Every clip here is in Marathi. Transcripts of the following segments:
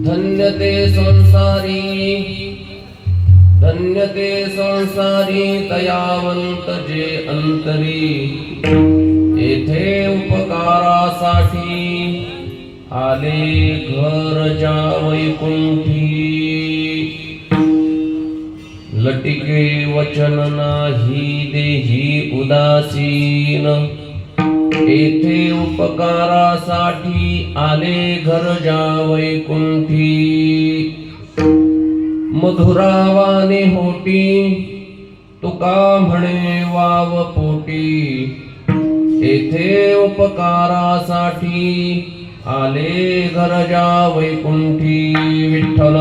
धन्य ते संसारी, धन्य ते संसारी दयावंत जे अंतरी, येथे उपकारासाठी आले घर जा वैकुंठी. लटिके वचन नाही देही उदासीन, येथे उपकारासाठी आले घरजा वैकुंठी. मधुरावाने होटी तुका म्हणे वाव पोटी, येथे उपकारासाठी आले घरजा वैकुंठी. विठ्ठल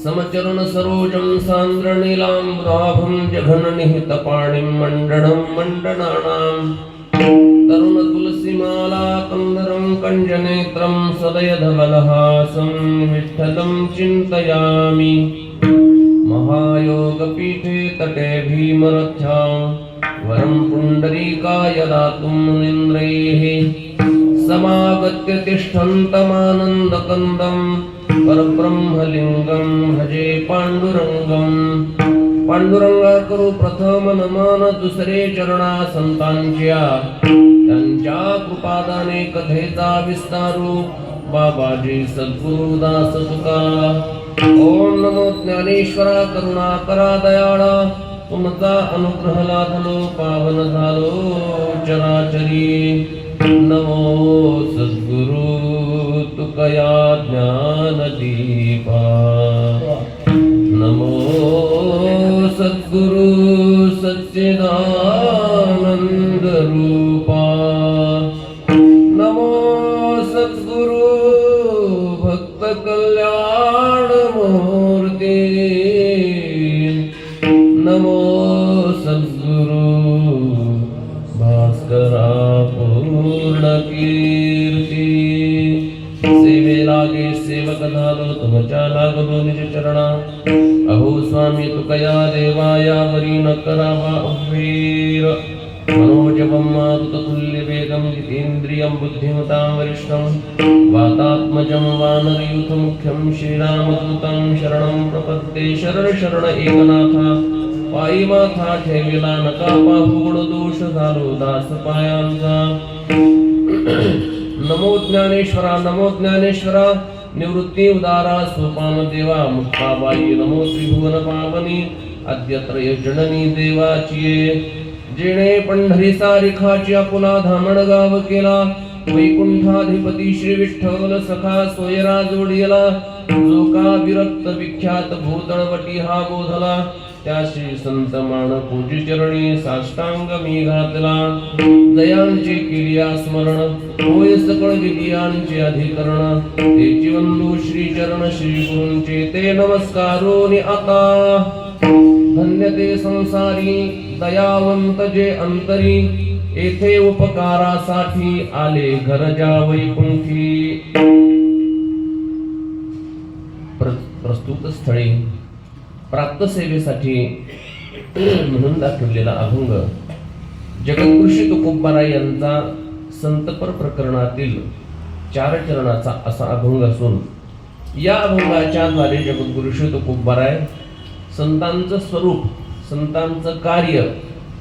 समचरण सरोजं सान्द्रनीलाम्राभं जघननिहितपाणिं मण्डनं मण्डनानां तरुण तुलसीमाला कंदरं कञ्जनेत्रं सदयधवलहासं विठ्ठलं चिन्तयामि. महायोगपीठे तटे भीमरथ्यां वरं पुण्डरीकाय दातुं मुनीन्द्रैः समागत्य तिष्ठन्तमानन्दकन्दं परब्रह्मलिंगं भजे पांडुरंगं. पांडुरंगा करू प्रथम नमन दुसरे चरणा संतांच्या, त्यांच्या कृपादाने कथेचा विस्तारू बाबाजी सद्गुरुदास तुका. ओम नमो ज्ञानेश्वरा करुणा करा दयाळा, तुमचा अनुग्रह लाभलो पावन झालो चराचरी. नमो सद्गुरु तुकया ज्ञानदीपा, नमो सद्गुरु सच्चिदानंद रूपा, नमो सद्गुरु भक्त कल्याण मूर्ती, नमो सद्गुरु भास्करा पूर्ण कीर्ती. सेवे लागे सेवक झालो तुमच्या लागलो निज चरणा, अहो स्वामी तुकया देवाया वरी न करावा उद्वीर. मनोजवं मारुततुल्य वेगं जितेन्द्रियं बुद्धिमतां वरिष्ठं वातात्मजं वानरयूथ मुख्यं श्रीरामदूतं शरणं प्रपद्ये. शरण शरण एकनाथा पायी माथा ठेविला नका पाहू गुण दोष झालो दास पायांचा. नमो ज्ञानेश्वरा नमो ज्ञानेश्वरा निवृत्ती उदारा सोपान देवा मुक्ताबाई. नमो त्रिभुवन पावनी अद्यत्रय जननी देवाची. जेणे पंढरी सारिखाची आपुला धामण गाव केला, वैकुंठाधिपती श्री विठ्ठल सखा सोयरा जोडिला. जो का विरक्त विख्यात भूतळवटी हा बोधला, त्याशी संत मान पूजी चरणी साष्टांग मी घातला. दयांची केलिया स्मरण होय सकळ विधियांचे अधिकरण, तेची वंदू श्री चरण श्री गुरूंचे ते नमस्कारोनी आता. धन्य ते संसारी दयावंत जे अंतरी, येथे उपकारासाठी आले घरजा वैकुंठी. प्रस्तुत स्थळी प्राप्त सेवेसाठी म्हणून दाखवलेला अभंग जगद्गुरू तुकोबाराय यांचा संतपर प्रकरणातील 4 चरणाचा असा अभंग असून, या अभंगाच्या द्वारे जगद्गुरू तुकोबाराय संतांचं स्वरूप, संतांचं कार्य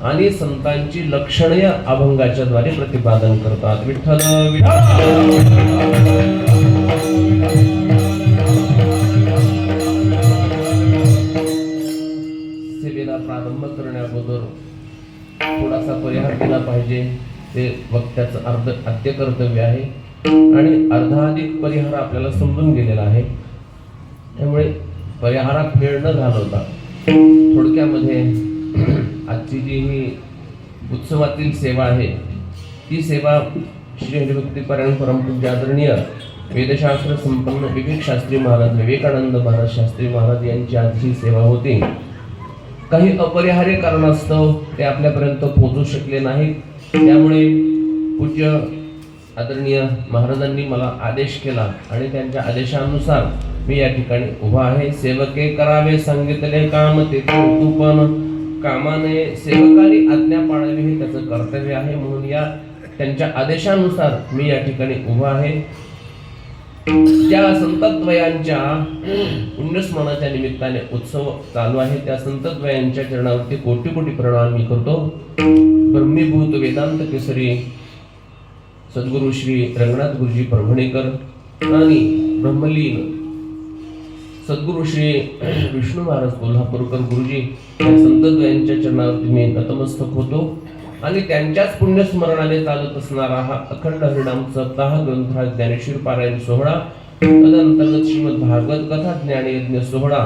आणि संतांची लक्षणे अभंगाच्या द्वारे प्रतिपादन करतात. विठ्ठल सेवेला प्रारंभ करण्याअगोदर थोडासा परिहार केला पाहिजे, ते वक्त्याचं आद्य कर्तव्य आहे. आणि अर्धाधिक परिहार आपल्याला समजून गेलेला आहे. त्यामुळे परिहारात वेळ न घालवता थोडक्यामध्ये आजची जी ही उत्सवातील सेवा आहे ती सेवा श्री हरिभक्तीपरायण परमपूज्य आदरणीय वेदशास्त्र संपन्न विवेक शास्त्री महाराज विवेकानंद महाराज शास्त्री महाराज यांची आज ही सेवा होती. काही अपरिहार्य कारणास्तव ते आपल्यापर्यंत पोहोचू शकले नाहीत. त्यामुळे पूज्य आदरणीय महाराजांनी मला आदेश केला आणि त्यांच्या आदेशानुसार मी या ठिकाणी उभा आहे. सेवके करावे सांगितले काम ते तू पण कामाने सेवकाने आज्ञा पाळावी हे त्याचं कर्तव्य आहे. म्हणून या त्यांच्या आदेशानुसार मी या ठिकाणी उभा आहे. ज्या संतद्वयांच्या पुण्यस्मरणाच्या निमित्ताने उत्सव चालू आहे त्या संतद्वयांच्या चरणावरती कोटी कोटी प्रणाम मी करतो. ब्रह्मीभूत वेदांत केसरी सद्गुरु श्री रंगनाथ गुरुजी परभणीकर आणि ब्रह्मलीन सद्गुरु श्री विष्णू महाराज कोल्हापूरकर गुरुजी या संतद्वयांच्या चरणावरती मी नतमस्तक होतो आणि त्यांच्याच पुण्यस्मरणाने चालत असणारा हा अखंड हरिनाम सप्ताह ग्रंथ ज्ञानेश्वर पारायण सोहळा, तदंतर्गत श्रीमद भागवत कथा ज्ञानयज्ञ सोहळा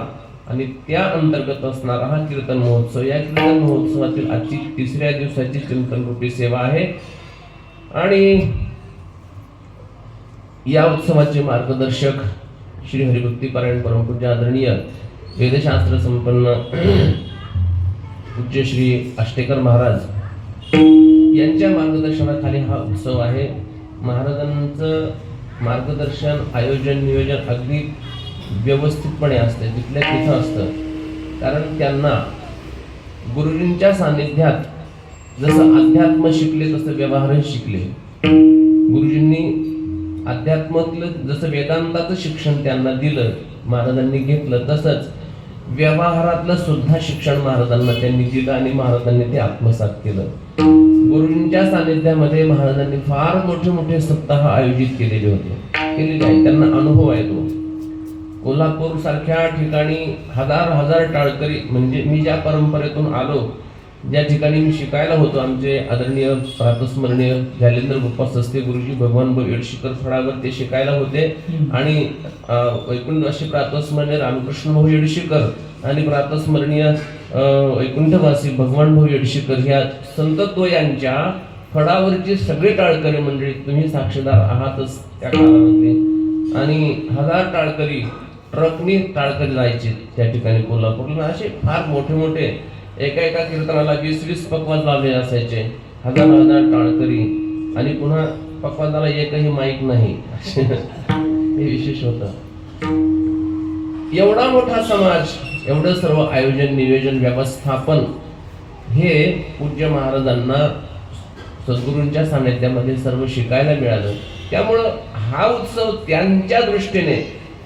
आणि त्या अंतर्गत असणारा हा कीर्तन महोत्सव. या कीर्तन महोत्सवातील आजची तिसऱ्या दिवसाची चिंतन रूपी सेवा आहे आणि या उत्सवाचे मार्गदर्शक श्री हरिभक्तीपरायण परमपूज्य आदरणीय वेदशास्त्र संपन्न पूज्य श्री आष्टेकर महाराज यांच्या मार्गदर्शनाखाली हा उत्सव आहे. महाराजांचं मार्गदर्शन आयोजन नियोजन अगदी व्यवस्थितपणे असते, तिथल्या तिथं असतं. कारण त्यांना गुरुजींच्या सानिध्यात जसं अध्यात्म शिकले तसं व्यवहारही शिकले. गुरुजींनी अध्यात्मातलं जसं वेदांताचं शिक्षण त्यांना दिलं महाराजांनी घेतलं, तसंच व्यवहारातलं सुद्धा शिक्षण महाराजांना त्यांनी दिलं आणि महाराजांनी ते आत्मसात केलं. गुरुजींच्या सानिध्यामध्ये महाराजांनी फार मोठे मोठे सप्ताह आयोजित केलेले आहे. त्यांना अनुभव आहे तो. कोल्हापूर सारख्या ठिकाणी हजार टाळकरी, म्हणजे मी ज्या परंपरेतून आलो, ज्या ठिकाणी मी शिकायला होतो, आमचे आदरणीय प्रातस्मरणीय जालेंद्र गोपाळ सस्ते गुरुजी भगवान भाऊ येडशीकर फळावर ते शिकायला होते आणि वैकुंठ असे प्रातस्मरणीय रामकृष्ण भाऊ येडशीकर आणि प्रातस्मरणीय वैकुंठवासी भगवान भाऊ येडशीकर ह्या संतद्वयांच्या फळावरची सगळी टाळकरी मंडळी तुम्ही साक्षीदार आहातच त्या काळामध्ये. आणि हजार टाळकरी ट्रकनी टाळकरी जायचे त्या ठिकाणी कोल्हापूरला. असे फार मोठे मोठे एका कीर्तनाला 20-20 पकवाज लावले असायचे, हजार टाळकरी आणि पुन्हा पकवाजाला एकही माईक नाही. हे विशेष होतं. एवढा मोठा समाज, एवढं सर्व आयोजन नियोजन व्यवस्थापन हे पूज्य महाराजांना सद्गुरूंच्या सानिध्यामध्ये सर्व शिकायला मिळालं. त्यामुळं हा उत्सव त्यांच्या दृष्टीने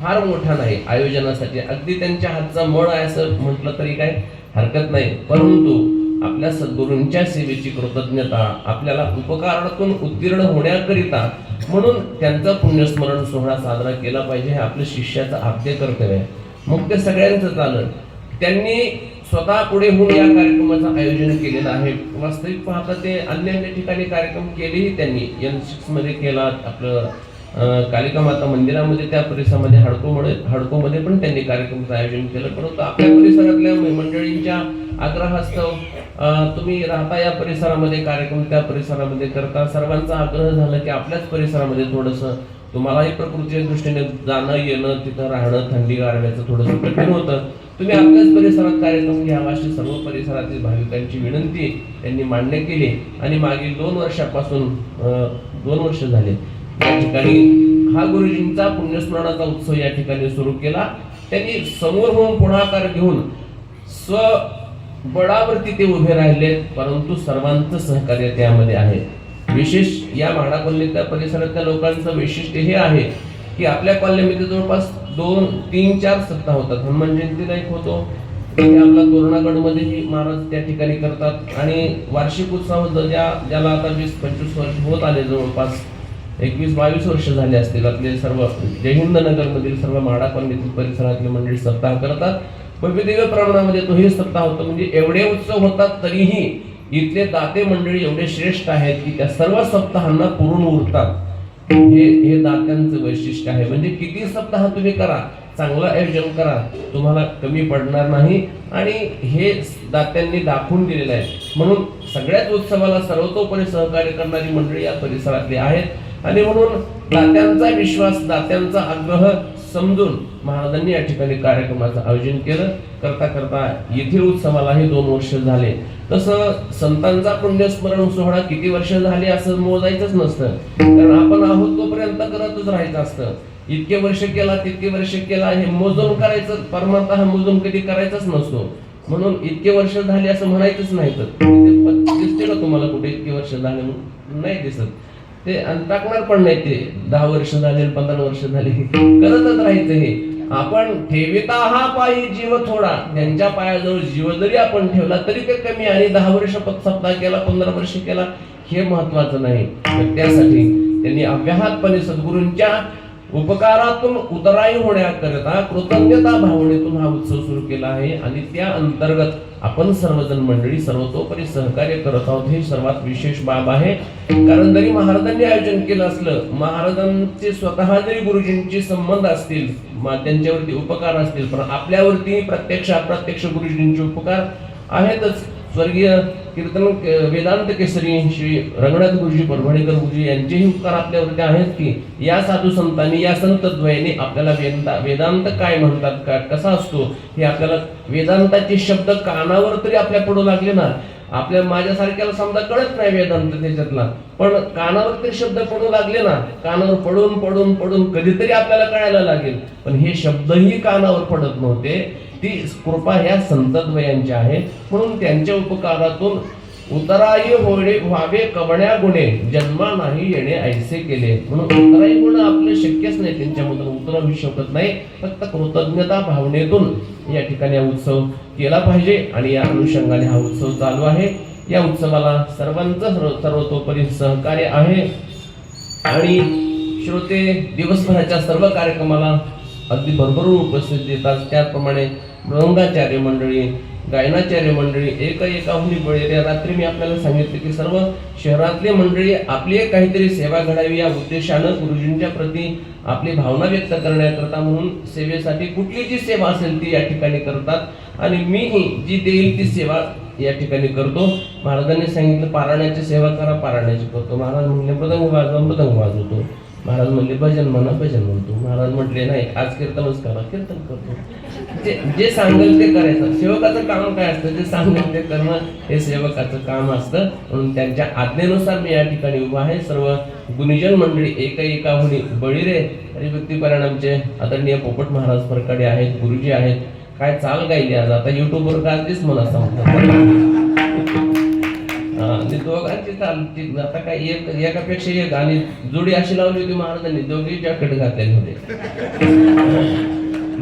फार मोठा नाही. आयोजनासाठी अगदी त्यांच्या हातचा मळ आहे असं म्हटलं तरी काय हरकत नाही. परंतु आपल्या सद्गुरूंच्या सेवेची कृतज्ञता, आपल्याला उपकारातून उत्तीर्ण होण्याकरिता म्हणून त्यांचा पुण्यस्मरण सोहळा साजरा केला पाहिजे, हे आपल्या शिष्याचं आद्य कर्तव्य आहे. मग ते सगळ्यांचं चालत. त्यांनी स्वतः पुढे होऊन या कार्यक्रमाचं आयोजन केलेलं आहे. वास्तविक पाहता ते अन्य ठिकाणी कार्यक्रम केलेही त्यांनी. N6 मध्ये केला, आपलं कालिका माता मंदिरामध्ये, त्या परिसरामध्ये हडकोमध्ये पण त्यांनी कार्यक्रमाचं आयोजन केलं. परंतु आपल्या परिसरातल्या मंडळींच्या आग्रहास्तव तुम्ही राहता या परिसरामध्ये, कार्यक्रम त्या परिसरामध्ये करता, सर्वांचा आग्रह झाला की आपल्याच परिसरामध्ये थोडंसं तुम्हालाही प्रकृतीच्या दृष्टीने जाणं येणं, तिथं राहणं, थंडी गारव्याचं थोडंसं कठीण होतं, तुम्ही आपल्याच परिसरात कार्यक्रम घ्यावा अशी सर्व परिसरातील भाविकांची विनंती त्यांनी मान्य केली. आणि मागील 2 वर्षापासून 2 वर्ष झाले या ठिकाणी हा गुरुजींचा पुण्यस्मरणाचा उत्सव या ठिकाणी सुरू केला. त्यांनी समोर होऊन पुढाकार घेऊन स्वबळावरती ते उभे राहिले, परंतु सर्वांचं सहकार्य त्यामध्ये आहे. विशेष या म्हाडा कॉलनीच्या परिसरातल्या लोकांचं वैशिष्ट्य हे आहे की आपल्या कॉलनीमध्ये जवळपास 2-3-4 सप्ताह होतात. हनुमान जयंतीला एक होतो, आपला तोरणागडमध्येही महाराज त्या ठिकाणी करतात. आणि वार्षिक उत्सव ज्याला आता 20-25 वर्ष होत आले, जवळपास 21-22 वर्ष झाले असतील, आपले सर्व जयहिंद नगरमधील सर्व म्हाडा कॉलनीतील परिसरातले मंडळी सप्ताह करतात. भव्य दिव्य प्रमाणामध्ये तोही सप्ताह होतो. म्हणजे एवढे उत्सव होतात तरीही इथले दाते मंडळी एवढे श्रेष्ठ आहेत की त्या सर्व सप्ताहांना पुरून उरतात. हे दात्यांचं वैशिष्ट्य आहे. म्हणजे किती सप्ताह तुम्ही करा, चांगलं आयोजन करा, तुम्हाला कमी पडणार नाही. आणि हे दात्यांनी दाखवून दिलेलं आहे. म्हणून सगळ्याच उत्सवाला सर्वतोपरी सहकार्य करणारी मंडळी या परिसरातली आहेत. आणि म्हणून दात्यांचा विश्वास, दात्यांचा आग्रह समजून महाराजांनी या ठिकाणी कार्यक्रमाचं आयोजन केलं. करता करता येथील उत्सवालाही 2 वर्ष झाले. तसं संतांचा पुण्यस्मरण सोहळा किती वर्ष झाले असं मोजायचंच नसतं, कारण आपण आहोत तोपर्यंत करतच राहायचं असतं. इतके वर्ष केला, तितके वर्ष केला, हे मोजून करायचं, परमार्थ हा मोजून कधी करायचाच नसतो. म्हणून इतके वर्ष झाले असं म्हणायचंच नाही. तर दिसते का तुम्हाला कुठे इतके वर्ष झाले? नाही दिसत. ते टाकणार पण नाही. ते 10 वर्ष झाले, 15 वर्ष झाले, करतच राहायचं. हे आपण ठेविता हा पायी जीव थोडा, त्यांच्या पायाजवळ जीव जरी आपण ठेवला तरी ते कमी. आणि 10 वर्ष सप्ताह केला, 15 वर्ष केला, हे महत्वाचं नाही. तर त्यासाठी त्यांनी अव्याहतपणे सद्गुरूंच्या उपकारातून उतराई होण्याकरता कृतज्ञता भावनेतून हा उत्सव सुरू केला आहे. आणि त्या अंतर्गत आपण सर्वजण मंडळी सर्वतोपरी सहकार्य करत आहोत. हे सर्वात विशेष बाब आहे. कारण जरी महाराजांनी आयोजन केलं असलं, महाराजांचे स्वतः जरी गुरुजींचे संबंध असतील, त्यांच्यावरती उपकार असतील, पण आपल्यावरती प्रत्यक्ष अप्रत्यक्ष गुरुजींचे उपकार आहेतच. स्वर्गीय कीर्तन वेदांत केसरी श्री रंगनाथ गुरुजी परभणीकर गुरुजी यांचेही उपकार आपल्यावरती आहेत की या साधू संतांनी, या संत द्वयाने आपल्याला वेदांत काय म्हणतात, का कसा असतो हे आपल्याला, वेदांताचे शब्द कानावर तरी आपल्या पडू लागले ना. आपल्या माझ्यासारख्याला समजा कळत नाही वेदांत त्याच्यातला, पण कानावर तरी शब्द पडू लागले ना. कानावर पडून पडून पडून कधीतरी आपल्याला कळायला लागेल. पण हे शब्दही कानावर पडत नव्हते. ती कृपा ह्या संतद्वयांची आहे. म्हणून त्यांच्या उपकारातून उतराई होणे व्हावे कवण्या गुणे, जन्मा नाही येणे ऐसे केले. म्हणून उतराई होणं आपलं शक्यच नाही, त्यांच्यामधून उतरावू शकत नाही. फक्त कृतज्ञता भावनेतून या ठिकाणी हा उत्सव केला पाहिजे. आणि या अनुषंगाने हा उत्सव चालू आहे. या उत्सवाला सर्वांचं सर्वतोपरी सहकार्य आहे. आणि श्रोते दिवसभराच्या सर्व कार्यक्रमाला अगदी भरभरून उपस्थित देतात. त्याप्रमाणे मृदंगाचार्य मंडळी, गायनाचार्य मंडळी, एकाहुनी बळी. रात्री मी आपल्याला सांगितले की सर्व शहरातले मंडळी आपली एक काहीतरी सेवा घडावी या उद्देशानं गुरुजींच्या प्रती आपली भावना व्यक्त करण्याकरता म्हणून सेवेसाठी कुठली जी सेवा असेल ती या ठिकाणी करतात. आणि मीही जी देईल ती सेवा या ठिकाणी करतो. महाराजांनी सांगितलं पारायणाची सेवा करा, पारायणाची करतो. महाराज म्हणले मृदंग वाजवा, मृदंग वाजवतो. महाराज म्हणले भजन म्हणा, भजन म्हणतो. महाराज म्हटले नाही आज कीर्तनच करा, कीर्तन करतो. जे सांगेल ते करायचं. सेवकाचं काम काय असतं? जे सांगेल ते करणं हे सेवकाचं काम असतं. म्हणून त्यांच्या आज्ञेनुसार मी या ठिकाणी उभा आहे. सर्व गुणीजन मंडळी एकाहुनी बळीरे हरिभक्तीपरायण आमचे आदरणीय पोपट महाराज फरकाडे आहेत, गुरुजी आहेत. काय चाल गायली आज, आता युट्यूबवर गाजलीच म्हणा सांगतात. दोघांची चालती आता काय एकापेक्षा एक. आणि जोडी अशी लावली होती महाराजांनी, दोघी जॅकेट घातलेले होते,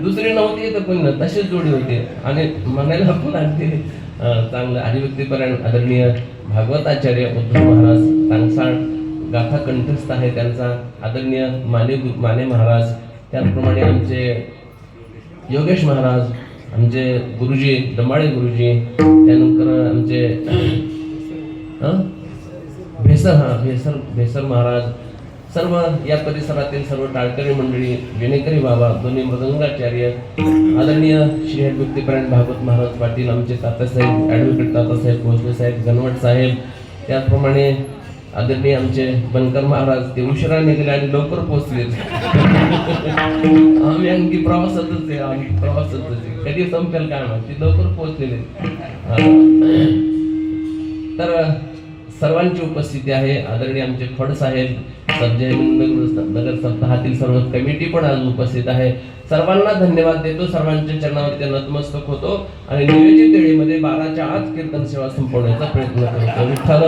दुसरी नव्हती तर पण तशीच जोडी होती. आणि म्हणायला पण अगदी चांगलं हरिभक्तीपरायण आदरणीय भागवताचार्य उद्धव महाराज तांगसाळ गाथा कंठस्थ आहे त्यांचा. आदरणीय माने महाराज, त्याचप्रमाणे आमचे योगेश महाराज, आमचे गुरुजी दमाळे गुरुजी, त्यानंतर आमचे भेसर महाराज, सर्व या परिसरातील सर्व टाळकरी मंडळी, विनेकरी बाबा, दोन्ही मृदंगाचार्य, आदरणीय श्री हरिभक्तीपरायण भागवत महाराज पाटील, आमचे तात्यासाहेब ॲडव्होकेट तात्यासाहेब भोसले साहेब, गणवट साहेब, त्याचप्रमाणे आदरणीय आमचे बनकर महाराज. ते उशिरा निघाले आणि लवकर पोहोचले. आम्ही आणखी प्रवासातच आहे, कधी संपेल काय माहिती, लवकर पोहोचलेले. तर सर्वांची उपस्थिती आहे. आदरणीय आमचे फड साहेब, नगर सप्ताहातील सर्व कमिटी पण आज उपस्थित आहे. सर्वांना धन्यवाद देतो. सर्वांच्या चरणावरती नतमस्तक होतो आणि नियोजित वेळेमध्ये 12च्या आत कीर्तन सेवा संपवण्याचा प्रयत्न करतो. विठ्ठल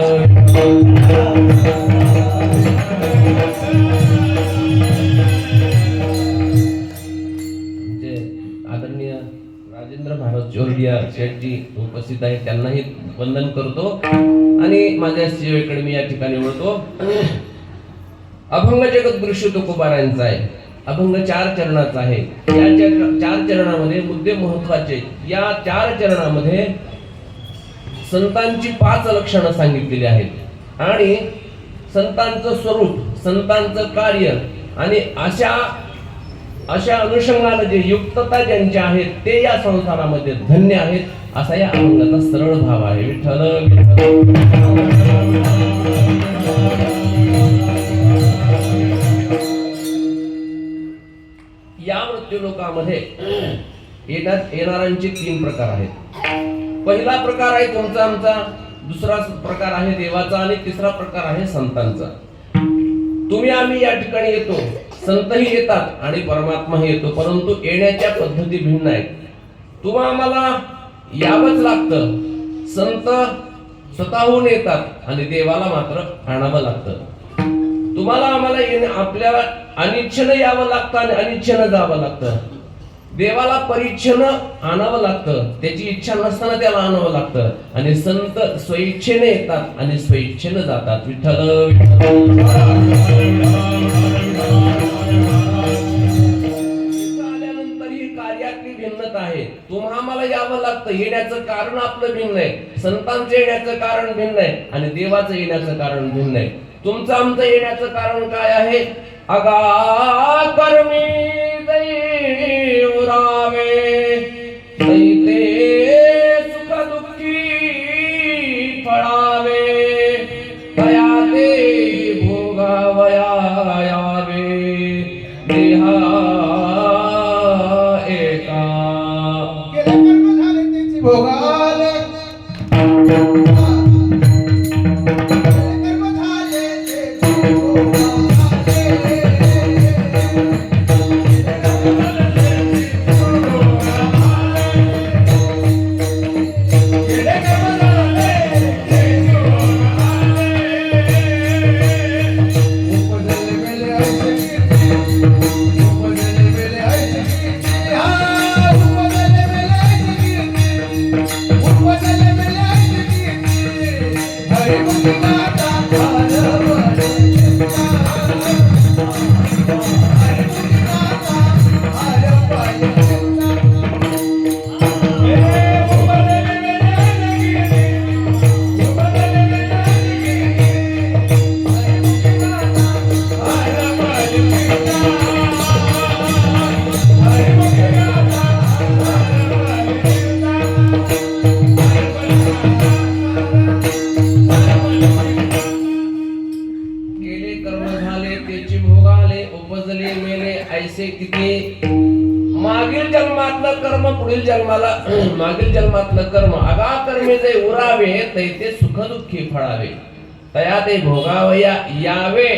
आदरणीय राजेंद्र महाराज चोरडिया शेठजी उपस्थित आहेत, त्यांनाही वंदन करतो. आणि माझ्या सेवेकडे मी या ठिकाणी वळतो. अभंग जगद्गुरु तुकोबारायांचा आहे. अभंग 4 चरणाचा आहे. या 4 चरणामध्ये मुद्दे महत्वाचे. या 4 चरणामध्ये संतांची 5 लक्षणं सांगितलेली आहेत आणि संतांचं स्वरूप, संतांचं कार्य आणि अशा अनुषंगाने जे युक्तता ज्यांची आहेत ते या संसारामध्ये धन्य आहेत असा या अभंगाचा सरळ भाव आहे. विठ्ठल या मृत्यूलोकामध्ये येणाऱ्यांचे 3 प्रकार आहेत. पहिला प्रकार आहे तुमचा आमचा, दुसरा प्रकार आहे देवाचा आणि तिसरा प्रकार आहे संतांचा. तुम्ही आम्ही या ठिकाणी येतो, संतही येतात आणि परमात्माही येतो, परंतु येण्याच्या पद्धती भिन्न आहेत. तुम्हा आम्हाला यावंच लागतं. संत स्वतःहून येतात आणि देवाला मात्र आणावं लागतं. तुम्हाला आम्हाला आपल्याला अनिच्छेनं यावं लागतं आणि अनिच्छेनं जावं लागतं. देवाला परिच्छेनं आणावं लागतं, त्याची इच्छा नसताना त्याला आणावं लागतं. आणि संत स्वइच्छेने येतात आणि स्वइच्छेनं जातात. विठ्ठल आल्यानंतर ही कार्यातली भिन्नता आहे. तुम्हा आम्हाला यावं लागतं, येण्याचं कारण आपलं भिन्न आहे. संतांचं येण्याचं कारण भिन्न आहे आणि देवाचं येण्याचं कारण भिन्न आहे. तुमचं आमचं येण्याचं कारण काय आहे? अगा कर्मी दै उरावे दैते सुख दुःखी फळावे दया ते भोगावया यावे देहा एका. केले कर्म झाले त्याची भोगाले मागील जन्मातलं कर्म अगा कर्मे जे उरावे तैते सुख दुःखी फळावे तया ते भोगावया यावे.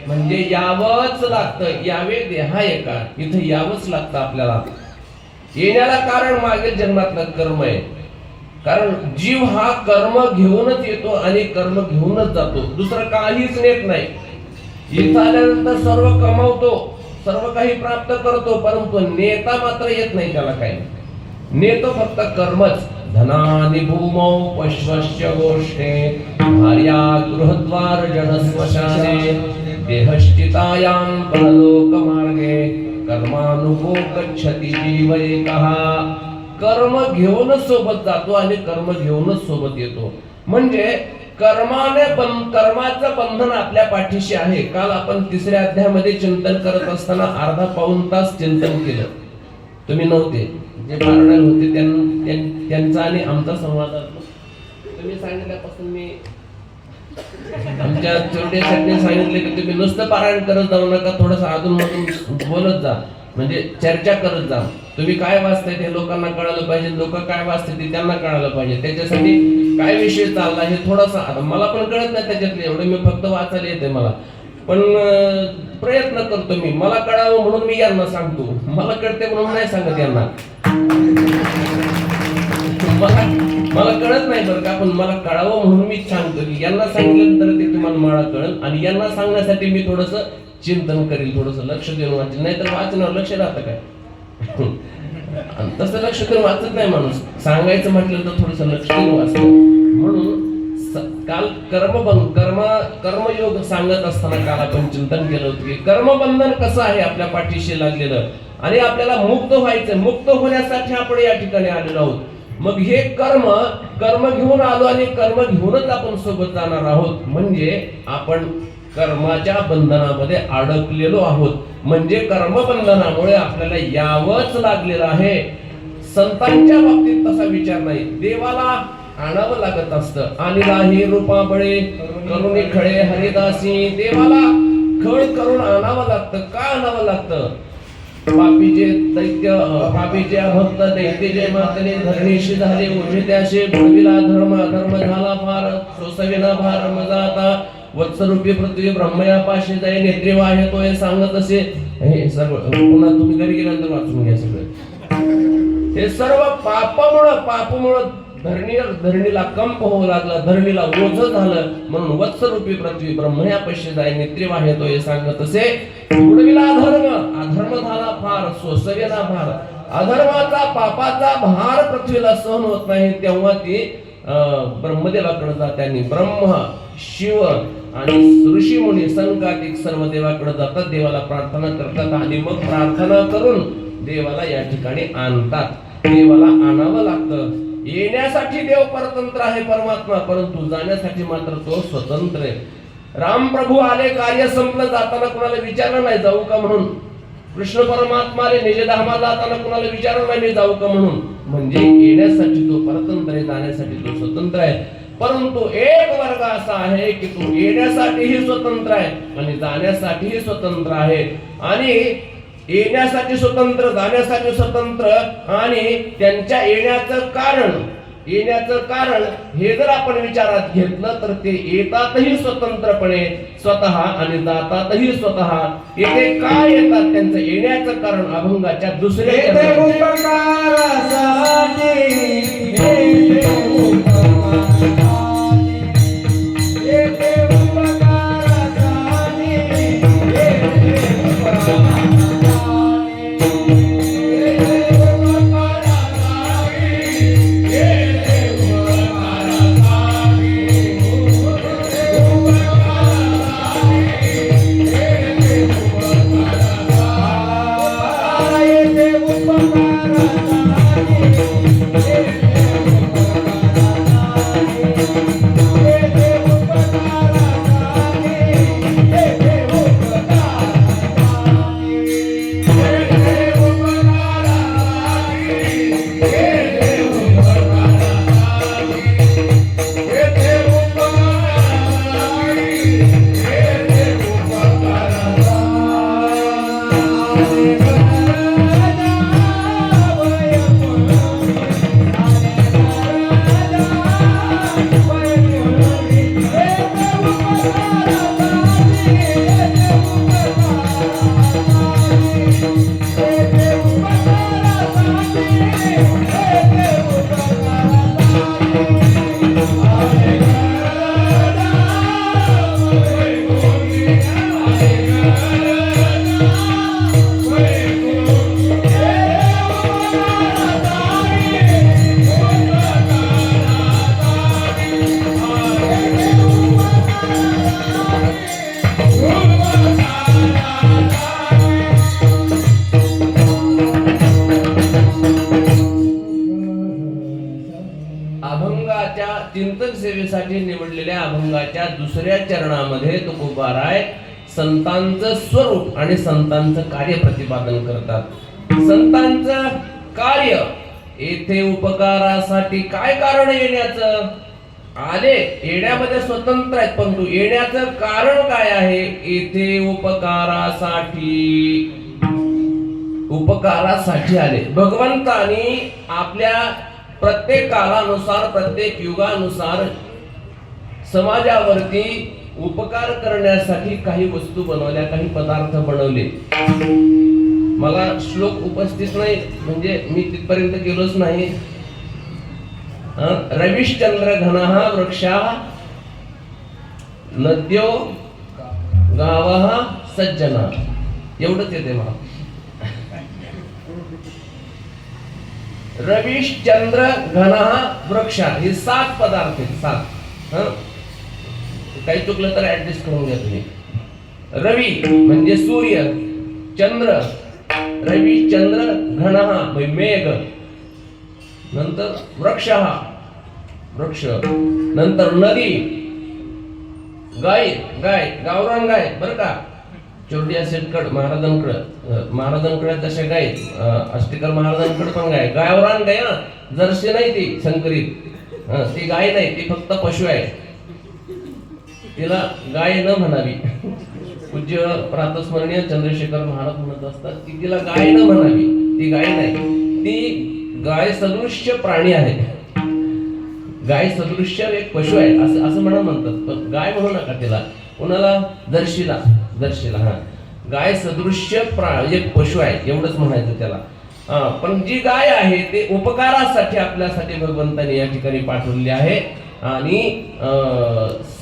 म्हणजे यावंच लागतं. यावे देहा एका, इथं यावंच लागतं आपल्याला. येण्याला कारण मागील जन्मातलं कर्म आहे. कारण जीव हा कर्म घेऊनच येतो आणि कर्म घेऊनच जातो, दुसरं काहीच नेत नाही. इथं आल्यानंतर सर्व कमावतो, सर्व काही प्राप्त करतो, परंतु नेता मात्र येत नाही त्याला काही. नेतो फक्त कर्मच. धनानि भूमौ पश्वस्य गोष्ठे भार्या गृहद्वार जनस्मशाने देहश्चितायां परलोक मार्गे कर्मानुगो गच्छति जीव एकः. कर्म घेऊनच सोबत जातो आणि कर्म घेऊनच सोबत येतो. म्हणजे कर्माचं बंधन आपल्या पाठीशी आहे. काल आपण 3ऱ्या अध्यायामध्ये चिंतन करत असताना अर्धा पाऊण तास चिंतन केलं. तुम्ही नव्हते, जे पारायण होते त्यांचा आणि आमचा संवाद. तुम्ही सांगितल्यापासून मी आमच्या छोट्यासाठी सांगितले की तुम्ही नुसतं पारायण करत जाऊ नका, थोडंसं अधूनमधून बोलत जा, म्हणजे चर्चा करत जा. तुम्ही काय वाचताय ते लोकांना कळायला पाहिजे, लोक काय वाचते ते त्यांना कळायला पाहिजे. त्याच्यासाठी काय विषय चालला हे थोडासा मला पण कळत नाही त्याच्यातले, एवढे मी फक्त वाचायला येते मला, पण प्रयत्न करतो मी. मला कळावं म्हणून मी यांना सांगतो, मला कळते म्हणून नाही सांगत यांना. मला कळत नाही बरं का, पण मला कळावं म्हणून मी सांगतो की यांना सांगितलं तर ते तुम्हाला मला कळेल. आणि यांना सांगण्यासाठी मी थोडस चिंतन करेल, थोडस लक्ष देऊन वाचेल. नाहीतर वाचण्यावर लक्ष राहतं काय? तसं लक्ष देऊन वाचत नाही माणूस. सांगायचं म्हटलं तर थोडस लक्ष देऊन वाचतं. म्हणून काल कर्मयोग सांगत असताना काल आपण चिंतन केलं होतं की कर्मबंधन कसं आहे आपल्या पाठीशी लागलेलं आणि आपल्याला मुक्त व्हायचं. मुक्त होण्यासाठी आपण या ठिकाणी आलेलो आहोत. मग हे कर्म घेऊन आलो आणि कर्म घेऊनच आपण सोबत जाणार आहोत. म्हणजे आपण कर्माच्या बंधनामध्ये अडकलेलो आहोत. म्हणजे कर्मबंधनामुळे आपल्याला यावंच लागलेलं आहे. संतांच्या बाबतीत तसा विचार नाही, देवाला आणावं लागत असतं. आणि राही रूपा बळे करुणी खळे हरिदासी, देवाला खळ करून आणावं लागतं. का आणावं लागतं? पापीचे दैत्य पापीचे भक्त दैत्य जय मातने धरणीशी झाले ओझे त्याशे बुडविला धर्म अधर्म झाला फार सोसविना भार मजाता वत्सरूपी पृथ्वी ब्रह्मया पाशी जाई नेत्री वाहे तो हे सांगत असे. हे सर्व पुन्हा तुम्ही घरी गेल्यानंतर वाचून घ्या सगळं. हे सर्व पापामुळं धरणीला कंप होऊ लागला, धरणीला ओझ झालं. म्हणून वत्सरूपी पृथ्वी ब्रह्मया पाशी जाई नेत्री वाहे तो हे सांगत असे. बुडविला अधर्म झाला फार सोसविना भार. अधर्माचा पापाचा भार पृथ्वीला सहन होत नाही, तेव्हा ती ब्रह्मदेवाकडे जाते. आणि ब्रह्म शिव आणि ऋषी मुनी संकातिक सर्व देवाकडे जातात, देवाला प्रार्थना करतात आणि मग प्रार्थना करून देवाला या ठिकाणी आणतात. देवाला आणावं लागतं. येण्यासाठी देव परतंत्र आहे परमात्मा, परंतु जाण्यासाठी मात्र तो स्वतंत्र आहे. राम प्रभू आले, कार्य संपलं, जाताना कुणाला विचारलं नाही जाऊ का म्हणून. कृष्ण परमात्मा आले, निज धामाला जाताना कुणाला विचारलं नाही मी जाऊ का म्हणून. म्हणजे येण्यासाठी तो परतंत्र आहे, जाण्यासाठी तो स्वतंत्र आहे. परंतु एक वर्ग असा आहे की तो येण्यासाठीही स्वतंत्र आहे आणि जाण्यासाठीही स्वतंत्र आहे. आणि येण्यासाठी स्वतंत्र, जाण्यासाठी स्वतंत्र. आणि त्यांच्या येण्याचं कारण हे जर आपण विचारात घेतलं तर ते येतातही स्वतंत्रपणे स्वतः आणि जातातही स्वतः. येथे काय येतात, त्यांचं येण्याचं कारण अभंगाच्या दुसऱ्या चिंतन सेवेसाठी निवडलेल्या अभंगाच्या दुसऱ्या चरणामध्ये तुकोबाराय संतांचं स्वरूप आणि संतांचं कार्य प्रतिपादन करतात. संतांचं कार्य, येथे उपकारासाठी काय कारण येण्याचं? आले, येण्यामध्ये स्वतंत्र आहेत, परंतु येण्याचं कारण काय आहे? येथे उपकारासाठी आले. भगवंतानी आपल्या प्रत्येक काळानुसार, प्रत्येक युगानुसार समाजावरती उपकार करण्यासाठी काही वस्तू बनवल्या, काही पदार्थ बनवले. मला श्लोक उपस्थित नाही, म्हणजे मी तिथपर्यंत गेलोच नाही. रविश्चंद्र घनः वृक्षाः नद्यो गावः सज्जना, एवढंच येते मला. रविश्चंद्र घनः वृक्षा, हे 7 पदार्थ आहेत, 7. काही चुकलं तर ऍडजस्ट करून घ्या तुम्ही. रवी म्हणजे सूर्य, चंद्र, रवी चंद्र, घनः मेघ, नंतर वृक्ष, नंतर नदी, गाय गाय गावरान गाय बरं का, चोरडिया शेटकड महाराजांकडे तशा गाय, अष्टेकर महाराजांकडे पण गाय, गावरान गाय ना, जर्सी नाही ती संकरित, ती गाय नाही, ती फक्त पशु आहे, तिला गाय न म्हणावी. पूज्य प्रातस्मरणीय चंद्रशेखर महाराज म्हणत असतात की तिला गाय न म्हणावी, ती गाय नाही, ती गाय सदृश्य प्राणी आहे, गाय सदृश्य एक पशु आहे असं म्हणतात. पण गाय म्हणू नका तिला, कोणाला, दर्शीला हा, गाय सदृश्य एक पशु आहे एवढंच म्हणायचं त्याला. पण जी गाय आहे ते उपकारासाठी आपल्यासाठी भगवंताने या ठिकाणी पाठवली आहे. आणि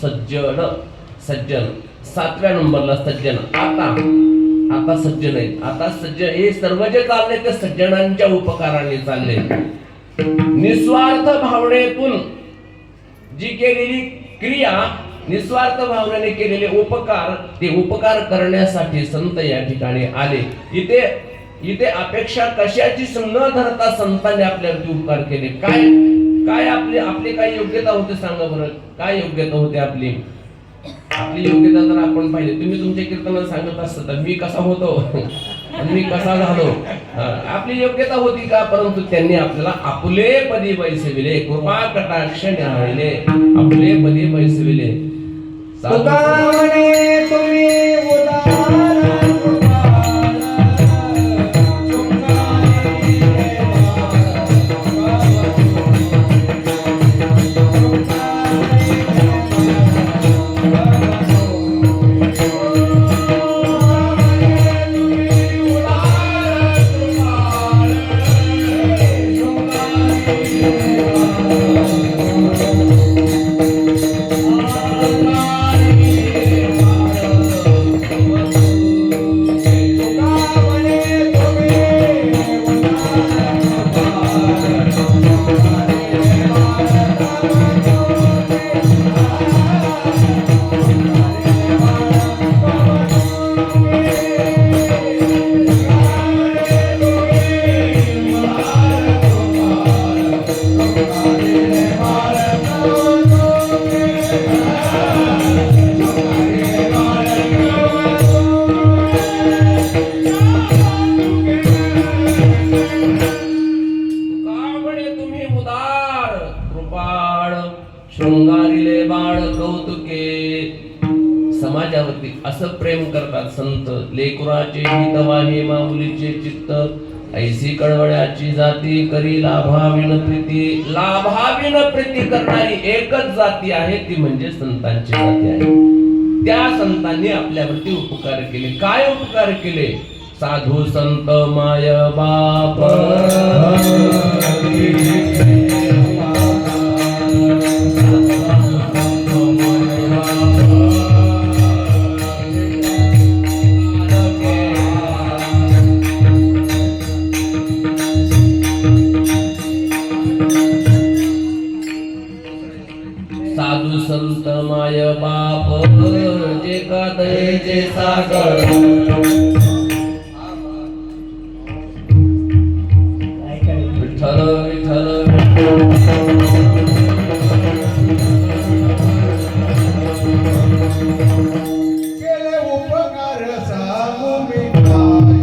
सज्जन 7व्या नंबरला सज्जन. आता सज्जन आहेत, आता सज्जन हे सर्व जे चालले ते सज्जनांच्या उपकाराने चालले. निस्वार्थ भावनेतून जी केलेली क्रिया, निस्वार्थ भावनेने केलेले उपकार, ते उपकार करण्यासाठी संत या ठिकाणी आले. इथे अपेक्षा कशाचीच न धरता संतांनी आपल्यावरती उपकार केले. काय आपली काय योग्यता होते सांगा बरं, काय योग्यता होते आपली योग्यता जर आपण पाहिजे, तुम्ही तुमच्या कीर्तनात सांगत असता तर मी कसा होतो आणि मी कसा झालो, आपली योग्यता होती का? परंतु त्यांनी आपल्याला आपुले पदी बैसविले, कृपा कटाक्ष न्यायले, आपुले पदी बैसविले. शृंगारिले बाळ कौतुके. समाजावरती असं प्रेम करतात संत. लेकुराचे हितवाहे माऊलीचे चित्त, ऐसी कळवळ्याची जाती करी लाभाविन प्रीती. लाभाविन प्रीती करणारी एकच जाती आहे, ती म्हणजे संतांची जाती आहे. त्या संतांनी आपल्यावरती उपकार केले. काय उपकार केले? साधू संत माय बाप साधू संत माय बाप जे का दयेचे सागर. विठ्ठल विठ्ठल केले उपकार सांगू मी काय.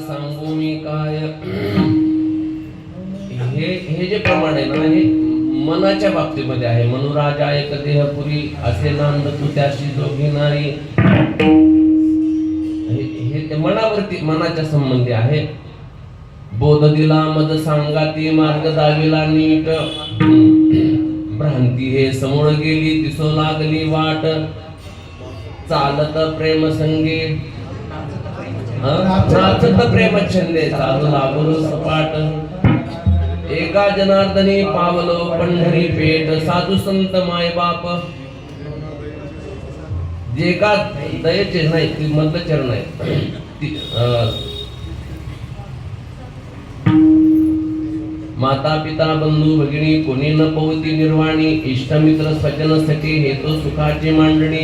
सांगू मी काय. हे जे प्रमाण आहे ना, हे मनाच्या बाबतीमध्ये आहे. मनुराजा एक देहपुरी असे नांद तू त्याशी जो घेणारी. हे ते मनावरती, मनाच्या संबंधी आहे. बोध दिला मद सांगाती मार्ग दाविला नीट भ्रांती हे समोर गेली दिसो लागली वाट चालत प्रेम संगे नाचत प्रेम छंदे चालू लागलो सपाट एका जनार्दनी पावलो पंढरी पेठ साधू संत माय बाप जे का दयेचे नाही ती मधलं चरण आहे माता पिता बंधू भगिनी कोणी न पवती निर्वाणी इष्टमित्र सज्जन सखे हेतु सुखाची मांडणी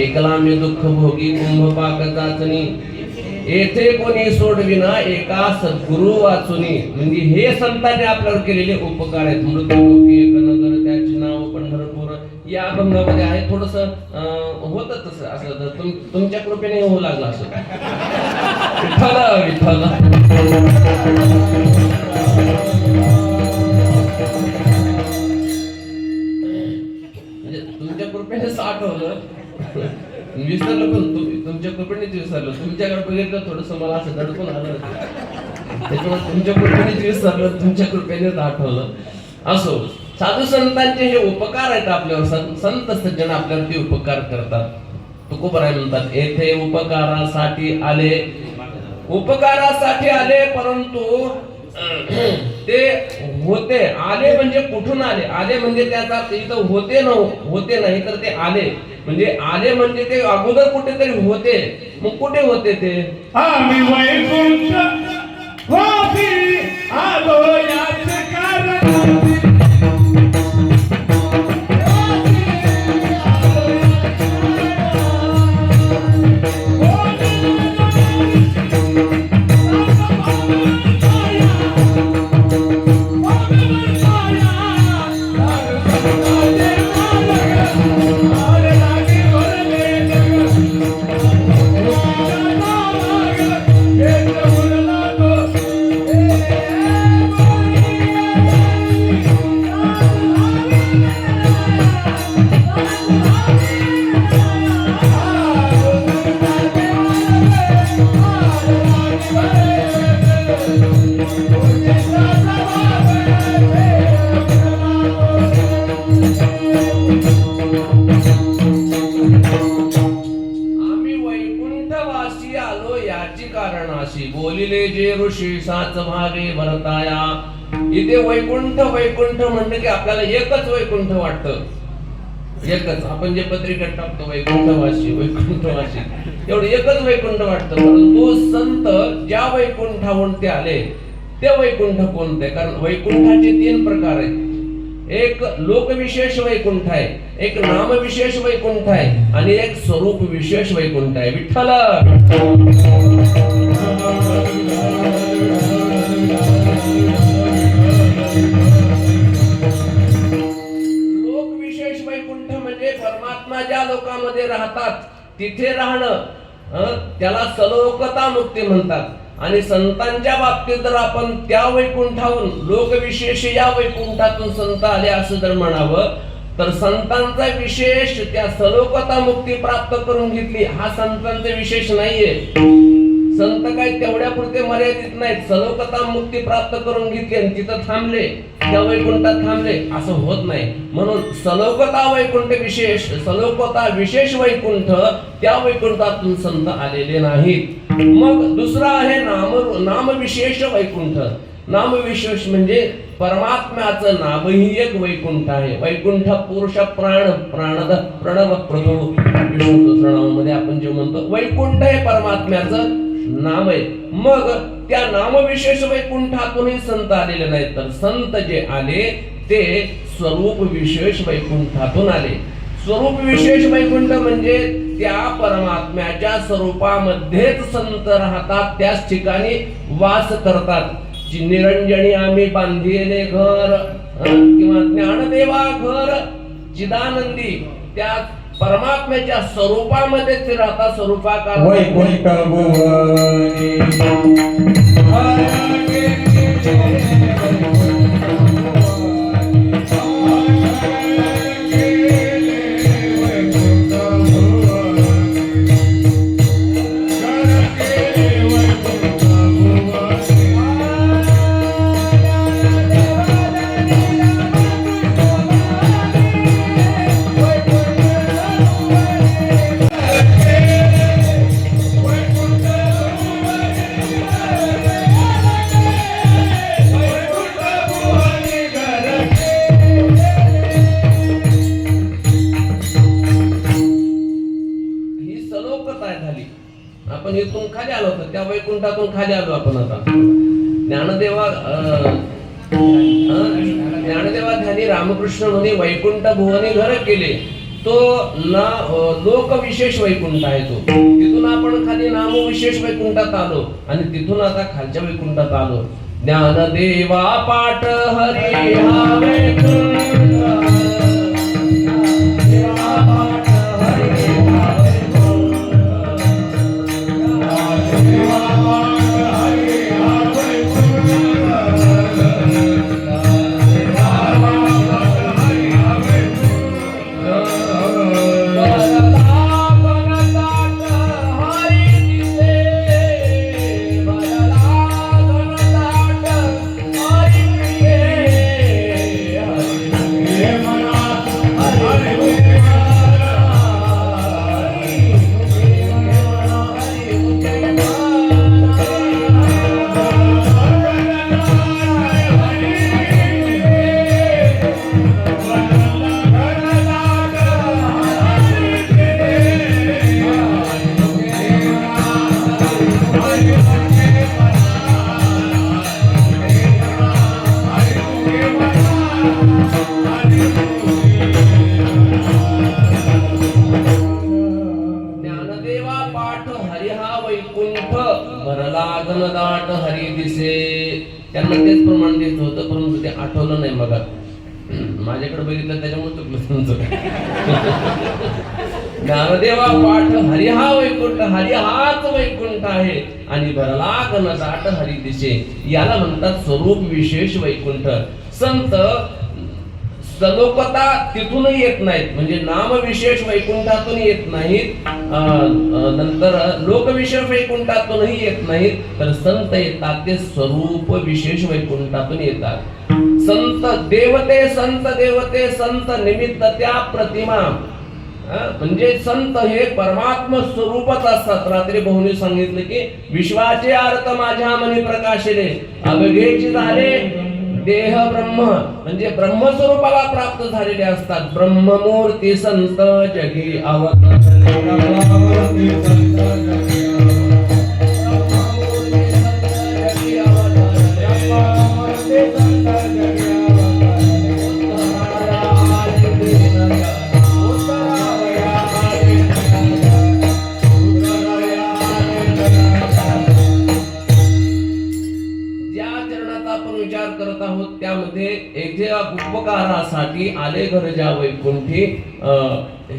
एकला मी दुःख भोगी कुंभ पाक चाचणी येथे कोणी सोडविना एका सद्गुरु वाचुनी. म्हणजे हे संतांनी आपल्यावर केलेले उपकार आहेत. मृत्युलोकी एक नगर त्याचे नाव पंढरपूर या अभंगामध्ये आहे. थोडस होत तसं असं तुमच्या कृपेने होऊ लागलं असं विठ्ठल विठ्ठल म्हणजे तुमच्या कृपेने आठवलं विसरलं पण तुमच्या कृपेनेच विसरलं. तुमच्याकडे बघितलं थोडस मला असं दडपून आलं त्याच्यामुळे तुमच्या कृपेनेच विसरलं तुमच्या कृपेनेच आठवलं. असो साधू संतांचे हे उपकार आहेत आपल्यावर. संत सज्जन आपल्यावर ते उपकार करतात. तुकोबराय म्हणतात येथे उपकारासाठी आले परंतु ते होते आले म्हणजे कुठून आले. आले म्हणजे त्याचा इथं होते नाही तर ते आले म्हणजे आले म्हणजे ते अगोदर कुठेतरी होते. मग कुठे होते ते आम्ही वैकुंठ वासी आलो याचे कारण बोलिले जे ऋषी साच भागे भरताया. इथे वैकुंठ वैकुंठ म्हणलं की आपल्याला एकच वैकुंठ वाटतं. एकच आपण जे पत्रिकेत टाकतो वैकुंठवासी एवढं एकच वैकुंठ वाटतं. परंतु संत ज्या वैकुंठाहून ते आले ते वैकुंठ कोणते. कारण वैकुंठाचे 3 प्रकार आहेत. एक लोकविशेष वैकुंठ आहे, एक नामविशेष वैकुंठ आहे आणि एक स्वरूप विशेष वैकुंठ आहे. विठ्ठल लोकविशेष वैकुंठ म्हणजे परमात्मा ज्या लोकांमध्ये राहतात तिथे राहणं त्याला सलोकता मुक्ती म्हणतात. आणि संतांच्या बाबतीत जर आपण त्या वैकुंठाहून लोकविशेष या वैकुंठातून संत आले असं जर म्हणावं तर संतांचा विशेष त्या सलोकता मुक्ती प्राप्त करून घेतली हा संतांचा विशेष नाहीये. संत काय तेवढ्या पुरते मर्यादित नाहीत. सलोकता मुक्ती प्राप्त करून घेतली आणि तिथं थांबले त्या वैकुंठात थांबले असं होत नाही. म्हणून सलोकता वैकुंठ विशेष सलोकता विशेष वैकुंठ त्या वैकुंठातून संत आलेले नाहीत. मग दुसरा आहे नामविशेष वैकुंठ. नामविशेष म्हणजे परमात्म्याचं नावही एक वैकुंठ आहे. वैकुंठ पुरुष प्राण प्राणद प्रणव प्रभू विष्णू सहस्रनामामध्ये आपण जे म्हणतो वैकुंठ हे परमात्म्याचं नाम आहे. मग त्या नामविशेष वैकुंठातूनही संत आलेले नाहीत तर संत जे आले ते स्वरूप विशेष वैकुंठातून आले. स्वरूप विशेष वैकुंठ म्हणजे त्या परमात्म्याच्या स्वरूपामध्येच संत राहतात, त्याच ठिकाणी वास करतात. निरंजनी आम्ही बांधिले घर किंवा ज्ञानदेवा घर चिदानंदी त्या परमात्म्याच्या स्वरूपामध्ये ते राहतात. स्वरूपाकार वैकुंठ भुवनी आपण इथून खाली आलो होतो, त्या वैकुंठातून खाली आलो आपण आता. ज्ञानदेवा ध्यानी रामकृष्ण म्हणे वैकुंठ भुवनी घर केले, तो ना लोक विशेष वैकुंठ आहे तो. तिथून आपण खाली नाम विशेष वैकुंठात आलो आणि तिथून आता खालच्या वैकुंठात आलो. ज्ञानदेवा पाठ हरी हा वैकुंठ, दाट हरी दिसे. त्यांना तेच प्रमाण देत होतं, परंतु ते आठवलं नाही. मग माझ्याकडे बघितलं त्याच्यामुळे चुकलं तुमचं. ज्ञानदेवा पाठ हरी हा वैकुंठ, हरी हाच वैकुंठ आहे आणि भरला गण दाट हरी दिसे. याला म्हणतात स्वरूप विशेष वैकुंठ. संत सलोकता तिथूनही येत नाहीत, म्हणजे नाम विशेष वैकुंठातून येत नाहीत, नंतर लोक विशेष वैकुंठातूनही येत नाहीत, तर संत येतात ते स्वरूप विशेष वैकुंठातून येतात. संत देवते संत निमित्त त्या प्रतिमा. म्हणजे संत हे परमात्मा स्वरूपच असतात. रात्री बहुनी सांगितलं की विश्वाचे अर्थ माझ्या मनी प्रकाशिले, अवघेची झाले देह ब्रह्म, म्हणजे ब्रह्मस्वरूपाला प्राप्त झालेले असतात. ब्रह्ममूर्ती संत जगी करत आहोत त्यामध्ये एका उपकारासाठी आले घर ज्या वैकुंठी,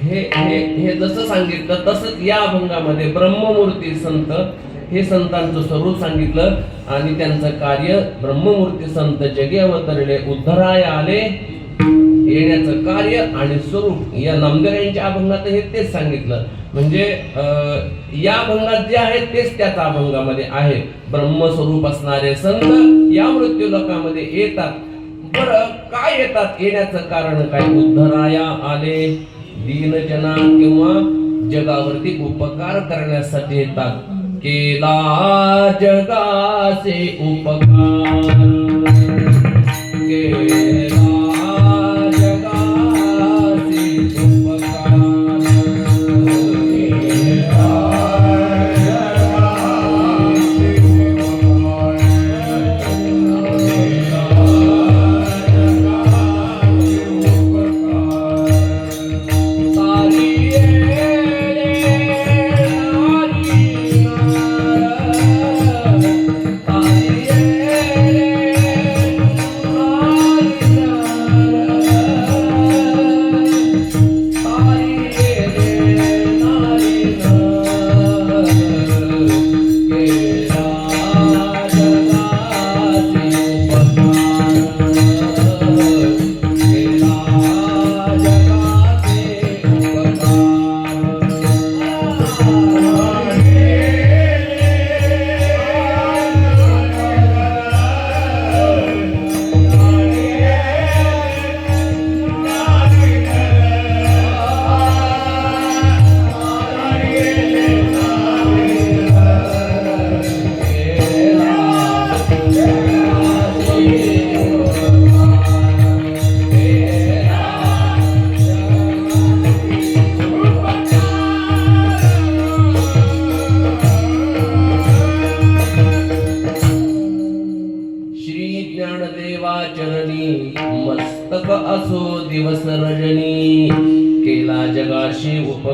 हे जसं सांगितलं तसंच या अभंगामध्ये ब्रह्ममूर्ती संत हे संतांचं स्वरूप सांगितलं आणि त्यांचं कार्य. ब्रह्ममूर्ती संत जगी अवतरले, उद्धराय आले, येण्याचं कार्य आणि स्वरूप या नामदेवांच्या अभंगात हे तेच सांगितलं. म्हणजे या अभंगात जे आहे तेच त्याच्या अभंगामध्ये आहे. ब्रह्मस्वरूप असणारे संत या मृत्यू लोकामध्ये येतात. बरं, काय येतात? येण्याचं कारण काय? उद्धराया आले, दीनजना किंवा जगावरती उपकार करण्यासाठी येतात. केला जगाचे उपकार, केला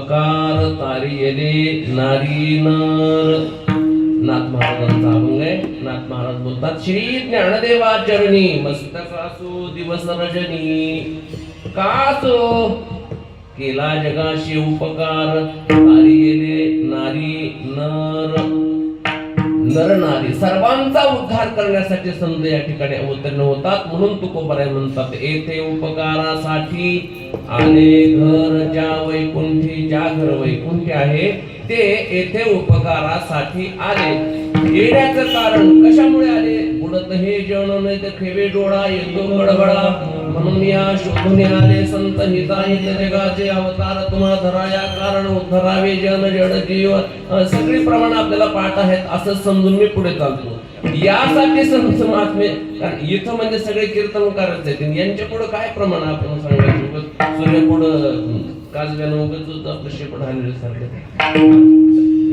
उपकार तारियले नारी नर. नाथ महाराजांचा अभंग आहे. नाथ महाराज बोलतात, श्री ज्ञानदेवा चरणी मस्तकासो दिवस रजनी, कासो केला जगाशी उपकार तारियले नारी नर. नर नारी सर्वांचा उद्धार करण्यासाठी संत या ठिकाणी अवतरण होतात. म्हणून तुकोबराय म्हणतात, येथे उपकारासाठी आले घर ज्या वैकुंठी. ज्या घर वैकुंठी आहे ते येथे उपकारासाठी आले. येण्याचं कारण कशामुळे आले? बुडत हे जन नाही तर खेवे डोळा येतो गडबडा, म्हणून या शोधून आले संत हिताहित जगाचे अवतार तुम्हा धरा. या कारण उद्धरावे जन जड जीव. सगळी प्रमाण आपल्याला पाठ आहेत असं समजून मी पुढे चालतो. यासाठी संत महात्मे, कारण इथं म्हणजे सगळे कीर्तनकारच आहेत, यांच्या पुढे काय प्रमाण आपण सांगायचं? सूर्य पुढं काजव्यानं उगत आपलं शेपट हाणल्यासारखं.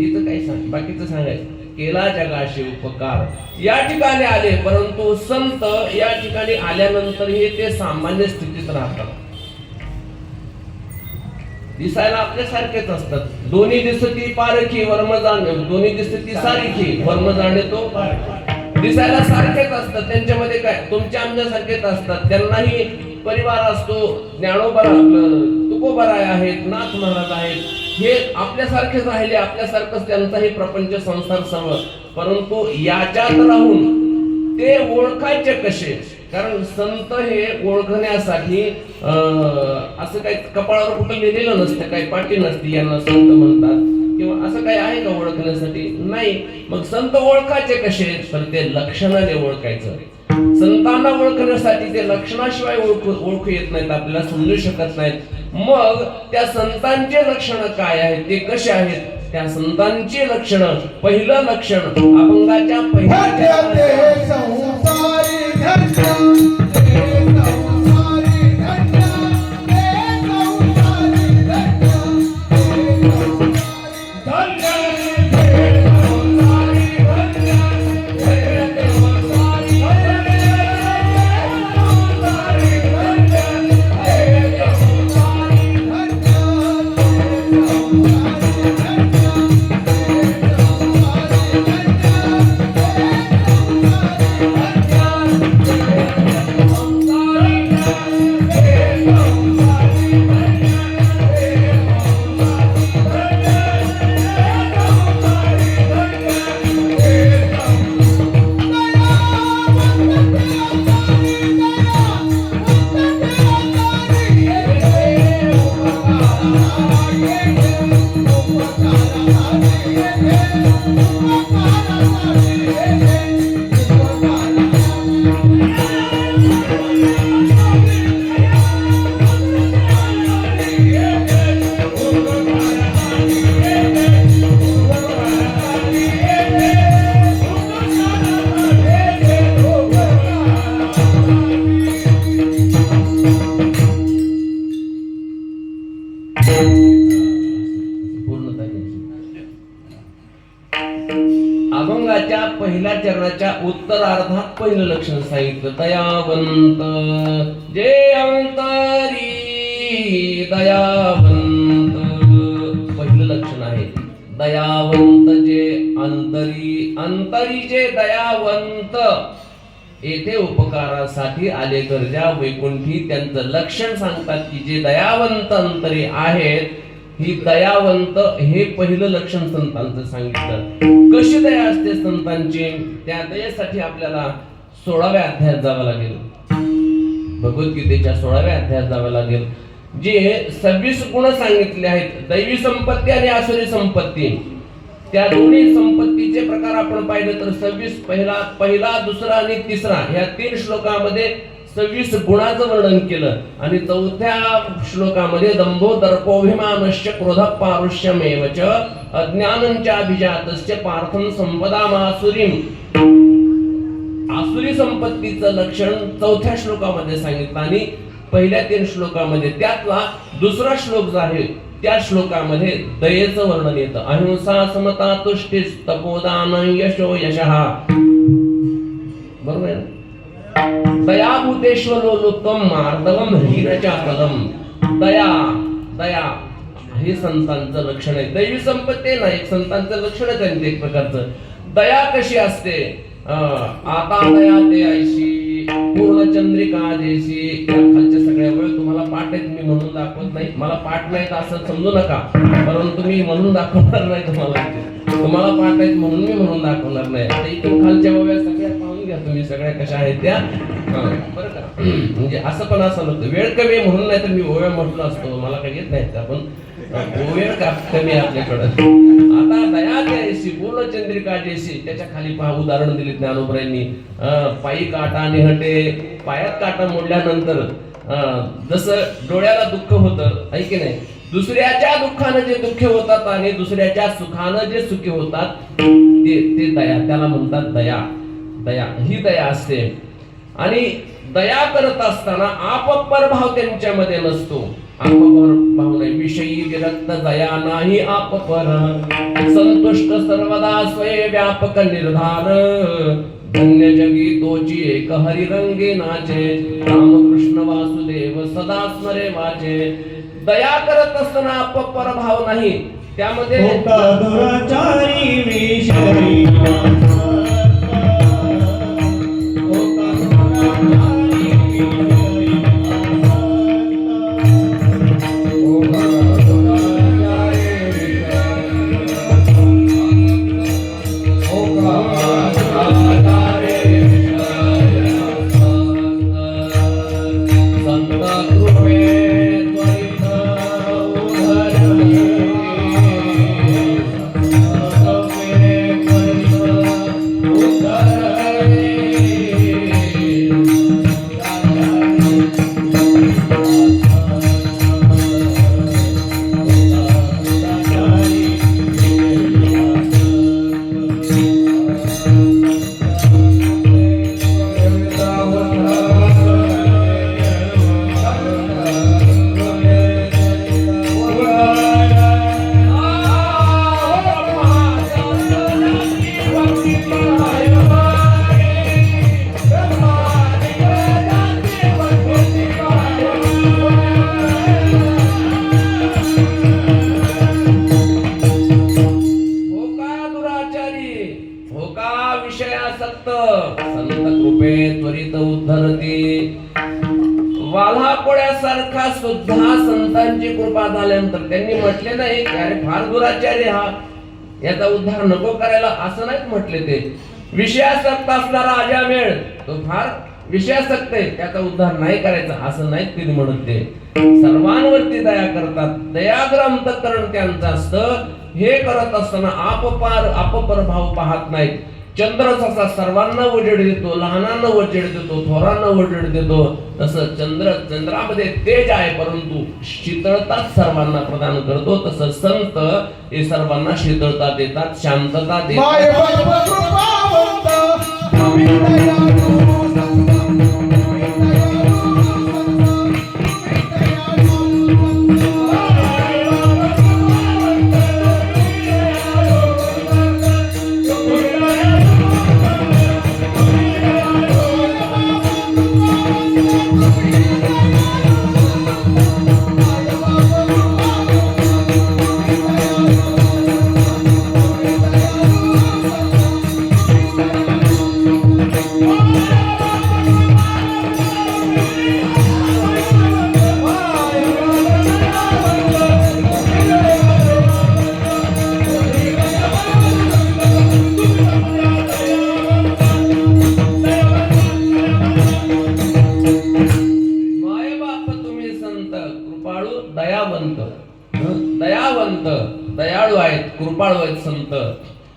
इथं काय सांग, बाकीचं सांगायचं. केला जगाशी उपकार या ठिकाणी आले, परंतु संत या ठिकाणी आल्यानंतर हे ते सामान्य स्थितीत राहतात. दिसायला आपल्यासारखेच असतात. दोन्ही दिसती पारखी वर्म जाणे, दोन्ही दिसती सारखी वर्म जाणे तो पारखी. दिसायला सारखेच असतात. त्यांच्यामध्ये काय तुमच्या आमच्यासारखेच असतात. त्यांनाही परिवार असतो. ज्ञानोबा तुकोबराय आहेत, नाथ महाराज आहेत, हे आपल्यासारखेच राहिले. आपल्यासारखंच त्यांचाही प्रपंच संसार सर्व. परंतु याच्यात राहून ते ओळखायचे कसे? कारण संत हे ओळखण्यासाठी असं काही कपाळावर कुठं लिहिलेलं नसतं, काही पाठी नसते, यांना संत म्हणतात किंवा असं काही आहे का ओळखण्यासाठी? नाही. मग संत ओळखायचे कसे? तर ते लक्षणाने ओळखायचं. संतांना ओळखण्यासाठी ते लक्षणाशिवाय ओळखू येत नाहीत, आपल्याला समजू शकत नाहीत. मग त्या संतांचे लक्षण काय आहेत, ते कसे आहेत? त्या संतांची लक्षण, पहिलं लक्षण अभंगाच्या अभंगाच्या पहिल्या चरणाच्या उत्तरार्धात पहिलं लक्षण सांगितलं, दयावंत जे अंतरी दयावंत. पहिलं लक्षण आहे दयावंत जे अंतरी, अंतरी जे दयावंत. येथे उपकारासाठी आले गरजा वैकुंठी. त्यांचं लक्षण सांगतात की जे दयावंत अंतरी आहेत, ही दयावंत हे पहिलं लक्षण संतांचं सांगितलं. कशी दया असते संतांची? त्या दयेसाठी आपल्याला 16व्या अध्यायात जावं लागेल. भगवद्गीतेच्या 16व्या अध्यायात जावं लागेल. जे 26 गुण सांगितले आहेत, दैवी संपत्ती आणि आसुरी संपत्ती. त्या दोन्ही संपत्तीचे प्रकार आपण पाहिले तर 26 पहिला दुसरा आणि तिसरा ह्या 3 श्लोकामध्ये 26 गुणाचं वर्णन केलं. आणि 4थ्या श्लोकामध्ये दंभो दर्पोभिमानश्च क्रोध पारुष्यमेव च अज्ञानञ्च अभिजातस्य पार्थं संपदामासुरीं. आसुरी संपत्तीचं लक्षण 4थ्या श्लोकामध्ये सांगितलं आणि पहिल्या 3 श्लोकामध्ये. त्यातला दुसरा श्लोक जो आहे त्या श्लोकामध्ये दयेचं वर्णन येतं. अहिंसा समता तुष्टीस तपोदान यशो यशः. बरोबर आहे ना? दयाभूतेश्वरोत्तम मार्दवम हीरचापदम. दया दया हे संतांचं लक्षण आहे. दैवी संपत्ती नाही, एक संतांचं लक्षणच आहे ते एक प्रकारचं. दया कशी असते? आता दया ते ऐशी पूर्ण चंद्रिका जैसी. या खालच्या सगळ्या वेळ तुम्हाला पाठ आहेत, मी म्हणून दाखवत नाही. मला पाठ नाहीत असं समजू नका, परंतु मी म्हणून दाखवणार नाही तुम्हाला. तुम्हाला पाठ आहेत म्हणून मी म्हणून दाखवणार नाही. आता इथून खालच्या ओव्या सगळ्या पाहून घ्या तुम्ही, सगळ्या कशा आहेत त्या. बरं का? म्हणजे असं पण असं नव्हतं, वेळ कमी म्हणून नाही तर मी ओव्या म्हटलं असतो, मला काही येत नाही. आपण वेळ का कमी आपल्याकडं. आता दया जैसी पूर्ण चंद्रिका जैसी, त्याच्या खाली पहा उदाहरण दिले ज्ञानोबरायांनी. पायी काटा निहटे, पायात काटा मोडल्यानंतर जसं डोळ्याला दुःख होतं, आहे की नाही, दुसऱ्याच्या दुःखानं जे दुःखी होतात आणि दुसऱ्याच्या सुखानं जे सुखी होतात ते दया, त्याला म्हणतात दया. दया ही दया असते. आणि दया करत असताना आपपर भाव त्यांच्यामध्ये नसतो. आपपर भाव नाही, विषयी विरक्त दया नाही आपपर. संतुष्ट सर्वदा स्वय व्यापक निर्धार. धन्य जगी तोची एक हरी रंगे नाचे. रामकृष्ण वासुदेव सदा स्मरे वाचे. दया करत असताना अपपर भाव नाही, त्यामध्ये दुराचारी विषयी वाल्हाकोळ्यासारखा सुद्धा संतांची कृपा झाल्यानंतर त्यांनी म्हटले नाही की अरे फार दुराचारी हा, याचा उद्धार नको करायला, असं नाहीच म्हटले. ते विषयासक्त असणारा अजामेळ तो फार विषयासक्त आहे, त्याचा उद्धार नाही करायचा असं नाही ते म्हणत. ते सर्वांवरती दया करतात, दयाद्र अंतःकरण त्यांचं असतं. हे करत असताना आपपर भाव पाहत नाहीत. चंद्र जसा सर्वांना उजेड देतो, लहानांना उजेड देतो, थोरांना उजेड देतो, तसं चंद्रामध्ये तेज आहे परंतु शीतळता सर्वांना प्रदान करतो. तसं संत हे सर्वांना शीतळता देतात, शांतता देतात. दयाळू आहेत, कृपाळू आहेत संत.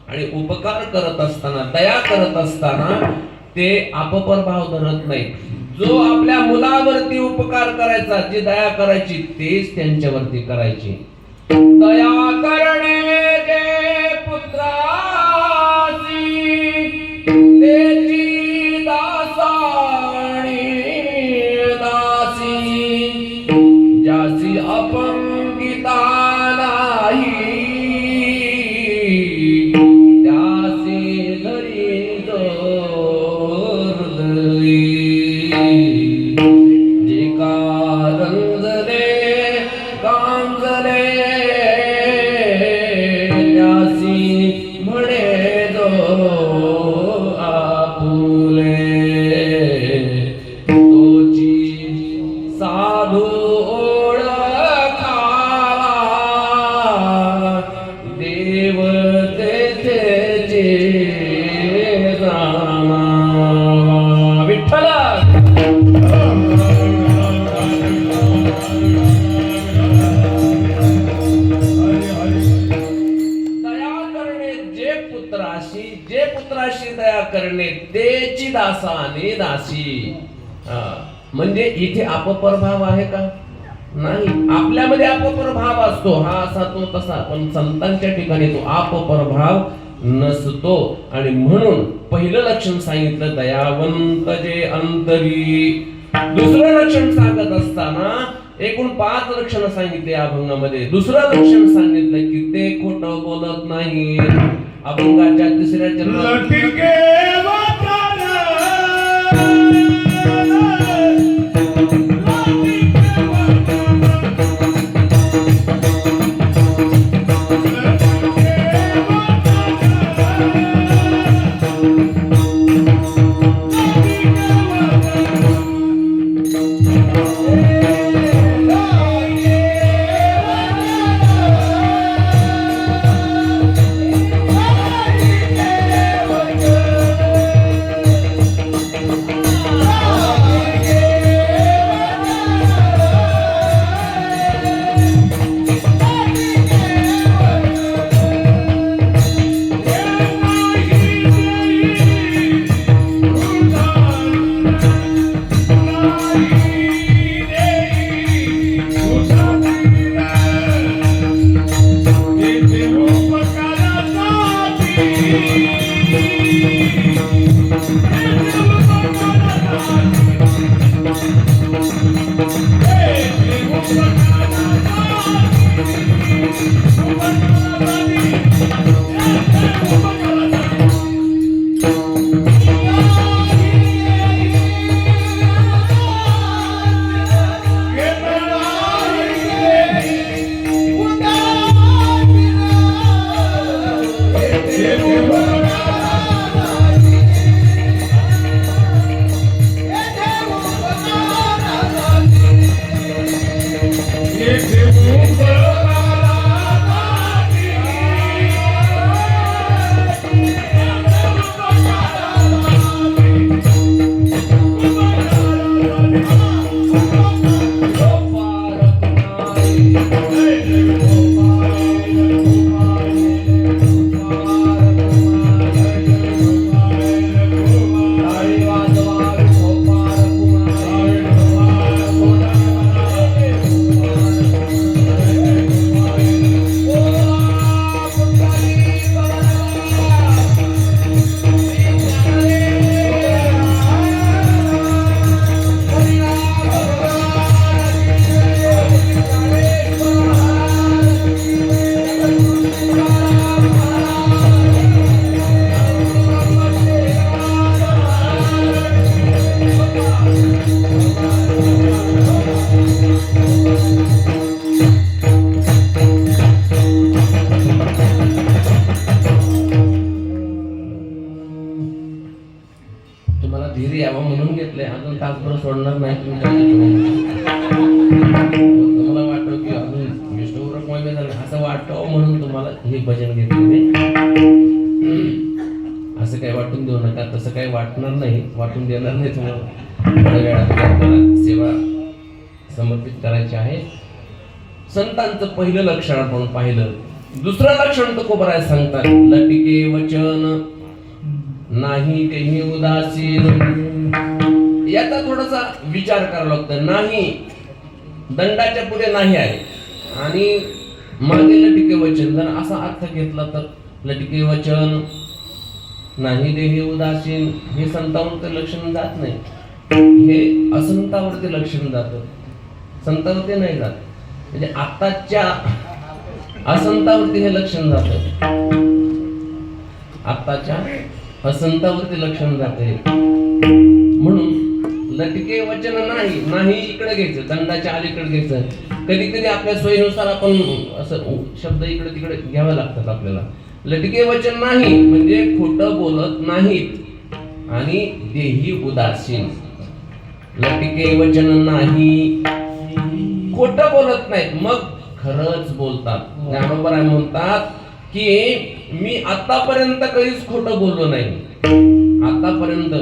आणि उपकार करत असताना, दया करत असताना ते आपपर भाव धरत नाहीत. जो आपल्या मुलावरती उपकार करायचा, जी दया करायची तेच त्यांच्यावरती करायची. दया करणे जे पुत्रासी तेची दासाणी दासी. ज्यासी अपंगिता नाही त्यासी धरी जोर धरी. जे कारंजले कांजले करणे तेची दासाने दासी. म्हणजे इथे अपपर भाव आहे का? नाही. आपल्यामध्ये अपपर भाव असतो, हा असा तो तसा, पण संतांच्या ठिकाणी तो अपपर भाव नसतो. आणि म्हणून पहिलं लक्षण सांगितलं दयावंत जे अंतरी. दुसरं लक्षण सांगत असताना एकूण 5 लक्षणं सांगितली अभंगामध्ये. दुसरं लक्षण सांगितलं की ते खोटं बोलत नाही. अभंगाच्या तिसऱ्या चरणात लटिके वचन तुम्हाला धीर यावा म्हणून घेतलंय. अजून तासभर सोडणार नाही तुम्हाला वाटतं की अजून विष्णुपूरक महिमे झाले असं वाटावं म्हणून तुम्हाला हे भजन घेतले. असं काही वाटून देऊ नका. तसं काही वाटणार नाही, वाटून देणार नाही तुम्हाला. थोड्या वेळात आपल्याला सेवा समर्पित करायची आहे. संतांचं पहिलं लक्षण आपण पाहिलं. दुसरं लक्षण तुकोबराय सांगतात लटिके वचन नाही तेही उदासीन. याचा थोडासा विचार करावा लागतो. नाही दंडाच्या पुढे नाही आहे आणि मागे लटिके वचन. जर असा अर्थ घेतला तर लटिके वचन नाही देही उदासीन हे संतांवरती लक्षण जात नाही, हे असंतावरती लक्षण जातं, संतावरती नाही जात. म्हणजे आत्ताच्या असंतावरती हे लक्षण जातं, आत्ताच्या असंतावरती लक्षण जाते. म्हणून लटके वचन नाही, नाही इकडे घ्यायचं, दंडाच्या अलीकडे घ्यायचं. कधी कधी आपल्या सोयीनुसार आपण असं शब्द इकडे तिकडे घ्यावे लागतात आपल्याला. लटके वचन नाही म्हणजे खोटं बोलत नाहीत आणि देही उदासीन. लटके वचन नाही, खोटं बोलत नाहीत, मग खरंच बोलतात. ज्ञानोबा म्हणतात की मी आतापर्यंत कधीच खोटं बोललो नाही. आतापर्यंत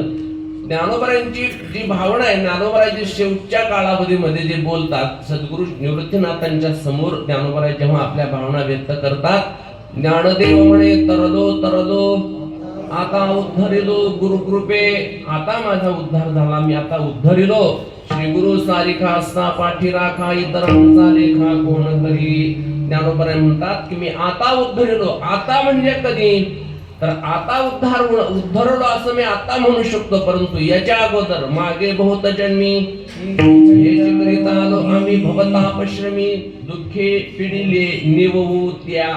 ज्ञानोबारांची जी भावना आहे, ज्ञानोबारांची शेवटच्या कालावधीमध्ये जे बोलतात, सद्गुरु निवृत्तीनाथांच्या समोर ज्ञानोबाराय जेव्हा आपल्या भावना व्यक्त करतात, ज्ञानदेव म्हणे तरलो तरलो आता उद्धरिलो गुरुकृपे, आता माझा उद्धार झाला, मी आता उद्धरिलो. श्री गुरु सारिखा असता पाठी राखा, इतरांचा लेखा कोण करी. ज्ञानोबा म्हणतात की मी आता उद्धरिलो. आता म्हणजे कधी, तर आता उद्धरलो असं मी आता म्हणू शकतो, परंतु याच्या अगोदर मागे बहुत जन्मी हे करीत आलो आम्ही भवतापश्रमी, दुःखे पिढिले निववू त्या.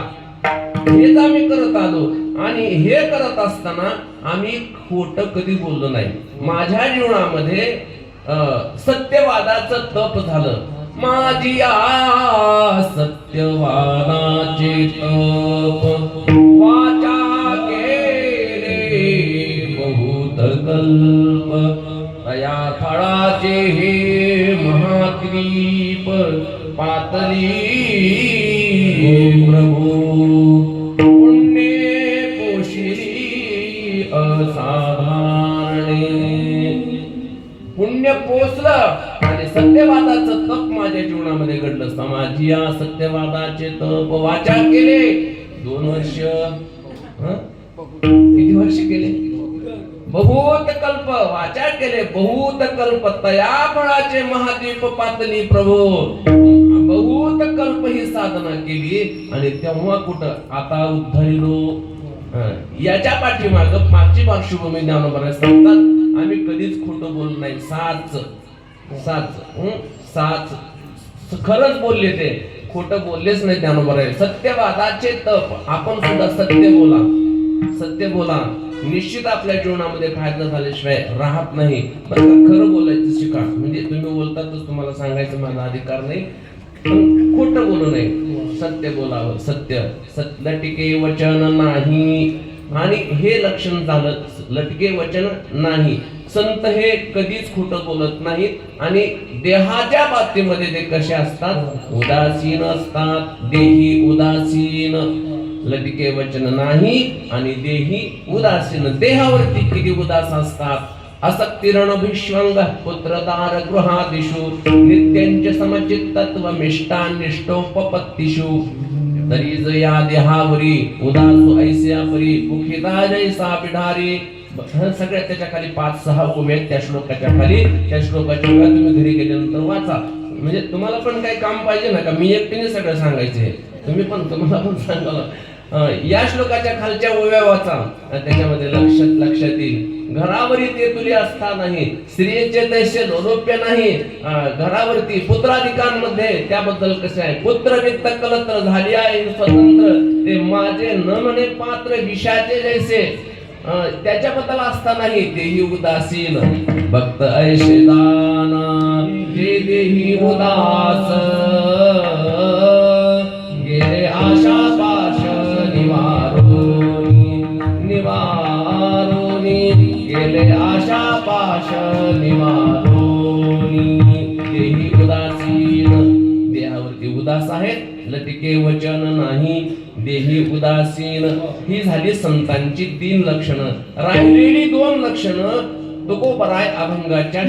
हेच आम्ही करत आलो आणि हे करत असताना आम्ही खोट कधी बोललो नाही. माझ्या जीवनामध्ये सत्यवादाचं तप झालं. माझी सत्यवादाचे तप वाचा केले बहुत कल्प, तया फळाचे हे महाद्वीप पातली प्रभू. पुण्ये पोशिली असाधारणे, पुण्य पोचलं आणि सत्यवादाचं तप माझ्या जीवनामध्ये घडलं. समाजी या सत्यवादाचे तप वाचा केले 2 वर्ष, किती वर्ष केले? बहुत कल्प वाचा केले, बहुत कल्प तया फळाचे महाद्वीप पातली प्रभू. बहुत कल्प ही साधना केली आणि तेव्हा कुठं आता उद्धरिलो. याच्या पाठीमाग मागची पार्श्वभूमी ज्ञानोबा सांगतात, आम्ही कधीच खोटं बोललो नाही. साच खरंच बोलले, ते खोटं बोललेच नाही ज्ञानोबा. सत्यवादाचे तप, आपण सुद्धा सत्य बोला. निश्चित आपल्या जीवनामध्ये फायदा झाल्याशिवाय राहत नाही. खरं बोलायचं शिका. म्हणजे तुम्ही बोलतातच, तुम्हाला सांगायचं माझा अधिकार नाही, पण खोटं बोलू नये, सत्य बोलावं. सत्य लटके वचन नाही, आणि हे लक्षण झालं, लटके वचन नाही. संत हे कधीच खोटं बोलत नाहीत आणि देहाच्या बाबतीमध्ये ते कसे असतात? उदासीन असतात. देही उदासीन, लटके वचन नाही आणि देही उदासीन. देहावरती किती उदास असतात. असक्तिरण भिष्वंग पुत्रदार गृहादिषु, नित्यांच समचित्तत्व मिष्टानिष्टोपपत्तिषु. तरी ज या देहावरी उदासो ऐस्या परी, मुखिता जैसा पिढारी. सगळ्यात त्याच्या खाली 5-6 उमेद त्या श्लोकाच्या खाली. त्या श्लोकाच्या वेळा तुम्ही घरी गेल्यानंतर वाचा. म्हणजे तुम्हाला पण काही काम पाहिजे ना का मी एकटीने सगळं सांगायचं आहे, तुम्हाला पण सांगावं. या श्लोकाच्या खालच्या ओव्या वाचा, त्याच्यामध्ये लक्षात येईल. घरावरी ते तुले असता नाही, स्त्रियेचे तैसे लोलोप्य नाही. घरावरती पुत्राधिकांमध्ये त्याबद्दल कसे आहे? पुत्र वित्त कलत्र झाली आहे स्वतंत्र, ते माझे न म्हणे पात्र विषाचे जैसे. त्याच्याबद्दल असता नाही, तेही उदासीन. भक्त ऐशे दाना जे देही उदास, गेले आशा पाश निवारोनी गेले आशा पाश निवारोनी. देही उदासीन, देहावरती उदास आहेत. लटके वचन नाही, देही उदासीन. ही झाली संतांची 3 लक्षणं. राहिलेली 2 लक्षणं तुकोबराय अभंगाच्या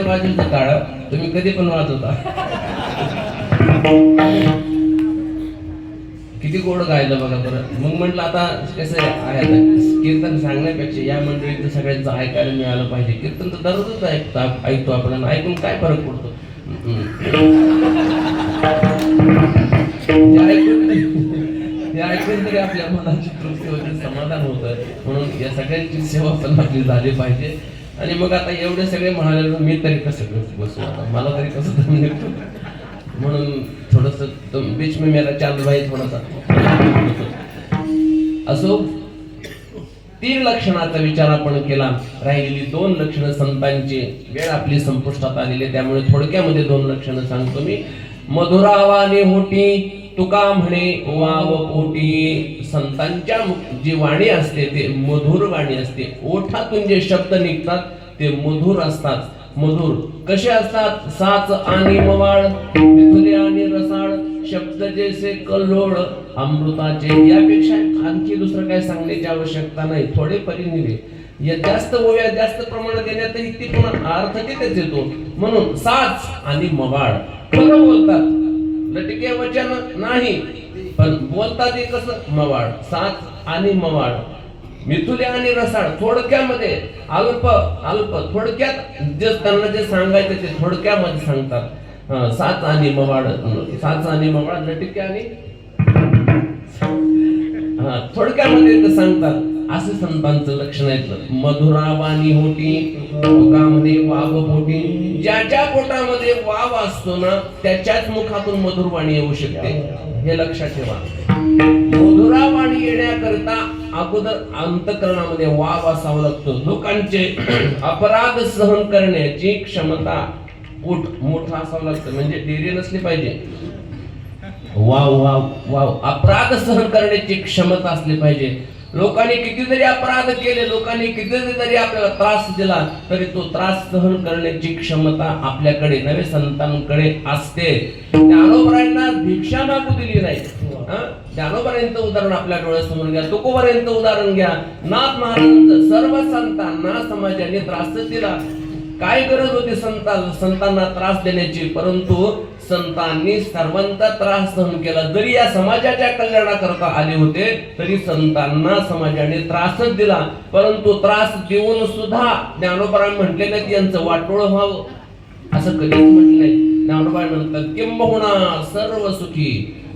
वाजवतो टाळ, तुम्ही कधी पण वाजवता. किती गोड गायलं बघा बरं. मग म्हटलं आता कसं आहे, आता कीर्तन सांगण्यापेक्षा या मंडळीचं सगळ्यांचं ऐकायला मिळालं पाहिजे. कीर्तन तर दररोजच ऐकतो आपण, ऐकून काय फरक पडतो. हे ऐकून तरी आपल्या मनाची तृप्ती होते, समाधान होतं. म्हणून या सगळ्यांची सेवा पण आपली झाली पाहिजे. आणि मग आता एवढे सगळे म्हणाले मी तरी कसं बसू, आता मला तरी कसं जमलं. म्हणून थोडस बीच में मेरा चांद भाई थोडासा असो. 3 लक्षणाचा विचार आपण केला. राहिलेली 2 लक्षणं संतांची. वेळ आपली संपुष्टात आलेली आहे, त्यामुळे थोडक्यामध्ये 2 लक्षणं सांगतो मी. मधुरावाने होटी तुका म्हणे वाव पोटी. संतांच्या जी वाणी असते ते मधुर वाणी असते. ओठातून जे शब्द निघतात ते मधुर असतात. मधुर कसे असतात? साच आणि मवाळ, मिथुले आणि रसाळ, शब्द जैसे कल्लोळ अमृताचे. यापेक्षा आणखी दुसरं काय सांगण्याची आवश्यकता नाही. थोडे परिनिवे या जास्त ओव्या जास्त प्रमाणात देण्यातही ती पुन्हा अर्थ तिथेच येतो. म्हणून साच आणि मवाळ खरं बोलतात, लटके वचन नाही, पण बोलतात ते कसं? मवाळ. साच आणि मवाळ, मिथुले आणि रसाळ, थोडक्यामध्ये अल्प अल्प थोडक्यात जे त्यांना जे सांगायचं ते थोडक्यामध्ये सांगतात. साच आणि मवाळ, साच आणि मवाळ, लटके आणि थोडक्यामध्ये ते सांगतात. असे संतांचं लक्षण आहे. मधुरावाणी होती पोटामध्ये वाव पोटी. ज्याच्या पोटामध्ये वाव असतो ना त्याच्याच मुखातून मधुरवाणी येऊ शकते, हे लक्षात ठेवा. मधुरावाणी येण्याकरिता अगोदर अंतःकरणामध्ये वाव असावा लागतो. लोकांचे अपराध सहन करण्याची क्षमता पोट मोठा असावं लागतं, म्हणजे डेरी नसली पाहिजे. वाव वाव वाव अपराध सहन करण्याची क्षमता असली पाहिजे. लोकांनी किती जरी अपराध केले, लोकांनी किती जरी आपल्याला त्रास दिला, तरी तो त्रास सहन करण्याची क्षमता आपल्याकडे नव्हे संतांकडे असते. ज्ञानोबरायांना भिक्षा मागू दिली नाही. ज्ञानोबरायांचं उदाहरण आपल्या डोळ्यासमोर घ्या, तुकोबरायांचं उदाहरण घ्या. नाथ महाराजांचं सर्व संतांना समाजाने त्रास दिला. काय गरज होती संतांना त्रास देण्याची? परंतु संतांनी सर्वांचा त्रास सहन केला. जरी या समाजाच्या कल्याणाकरता आले होते तरी संतांना समाजाने त्रासच दिला. परंतु त्रास देऊन सुद्धा ज्ञानोबराय म्हटले नाही यांचं वाटोळ व्हावं, असं कधीच म्हटलं नाही. ज्ञानोबराय म्हणतात किंबहुना सर्व सुखी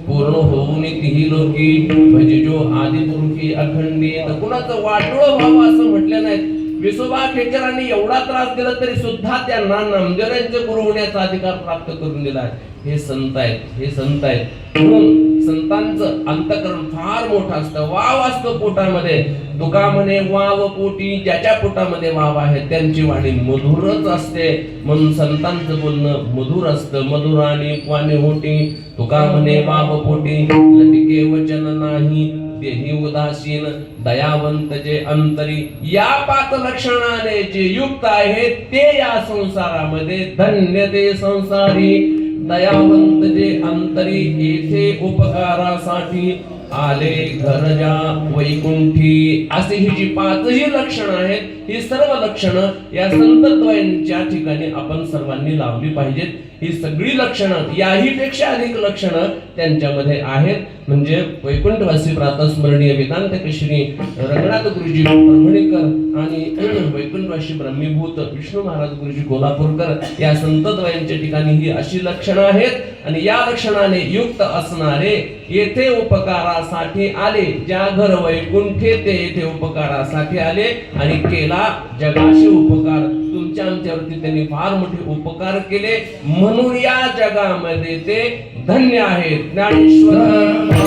पूर्ण होऊन तिही लोकी भजिजो आदि पुरुषी अखंडित. कुणाचं वाटोळ व्हावं असं म्हटलं नाही. विसोबा खेचरांनी एवढा त्रास दिला तरी सुद्धा त्यांना नामदेवांचे गुरु होण्याचा अधिकार प्राप्त करून दिला. हे संत आहेत, हे संत आहेत. म्हणून संतांचं अंतःकरण फार मोठं असतं. वाव असतो पोटामध्ये. तुका म्हणे वाव पोटी. ज्याच्या पोटामध्ये वाव आहे त्यांची वाणी मधुरच असते. म्हणून संतांचं बोलणं मधुर असतं. मधुराने वाणी होती तुका म्हणे वाव पोटी. लटिके वचन नाही देही उदासीन दयावंत जे अंतरी. या 5 लक्षणाने जे युक्त आहे ते या संसारामध्ये धन्य ते संसारी. दयावंत जे अंतरी येथे उपकारासाठी आले घरजा वैकुंठी. असे ही जी 5ही लक्षणं आहेत, ही सर्व लक्षणं या संतत्वांच्या ठिकाणी आपण सर्वांनी लावली पाहिजेत. ही सगळी लक्षणं, याही पेक्षा अधिक लक्षणं त्यांच्यामध्ये आहेत. म्हणजे वैकुंठवासी प्रातस्मरणीय वेदांत केशरी रंगनाथ गुरुजी परभणीकर आणि वैकुंठवासी ब्रह्मीभूत विष्णू महाराज गुरुजी कोल्हापूरकर या संतत्वांच्या ठिकाणी ही अशी लक्षणं आहेत. आणि या लक्षणाने युक्त असणारे येथे उपकारासाठी आले. ज्या घर वैकुंठे ते येथे उपकारासाठी आले आणि केला जगाशी उपकार. तुमच्या आमच्यावरती त्यांनी फार मोठे उपकार केले, म्हणून या जगामध्ये ते धन्य आहेत. ज्ञानेश्वर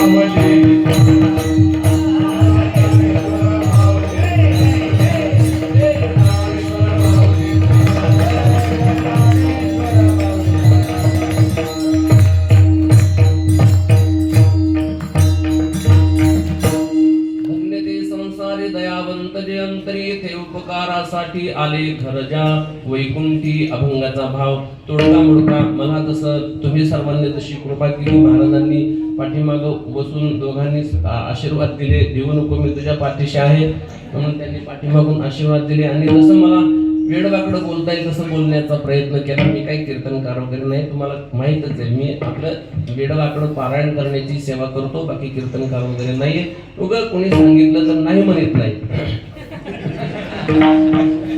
उपकारासाठी आले घरजा वैकुंठी. अभंगाचा भाव तोडका मोडका. मला तसं तुम्ही सर्वांनी जशी कृपा केली, महाराजांनी पाठीमाग बसून दोघांनी आशीर्वाद दिले. देऊ नको मी तुझ्या पाठीशी आहे म्हणून त्यांनी पाठीमागून आशीर्वाद दिले. आणि जसं मला वेडवाकडं बोलता येईल तसं बोलण्याचा प्रयत्न केला. मी काही कीर्तनकार वगैरे नाही, तुम्हाला माहीतच आहे. मी आपलं वेडवाकडं पारायण करण्याची सेवा करतो, बाकी कीर्तनकार वगैरे नाहीये. उगं कोणी सांगितलं तर नाही म्हणत नाही,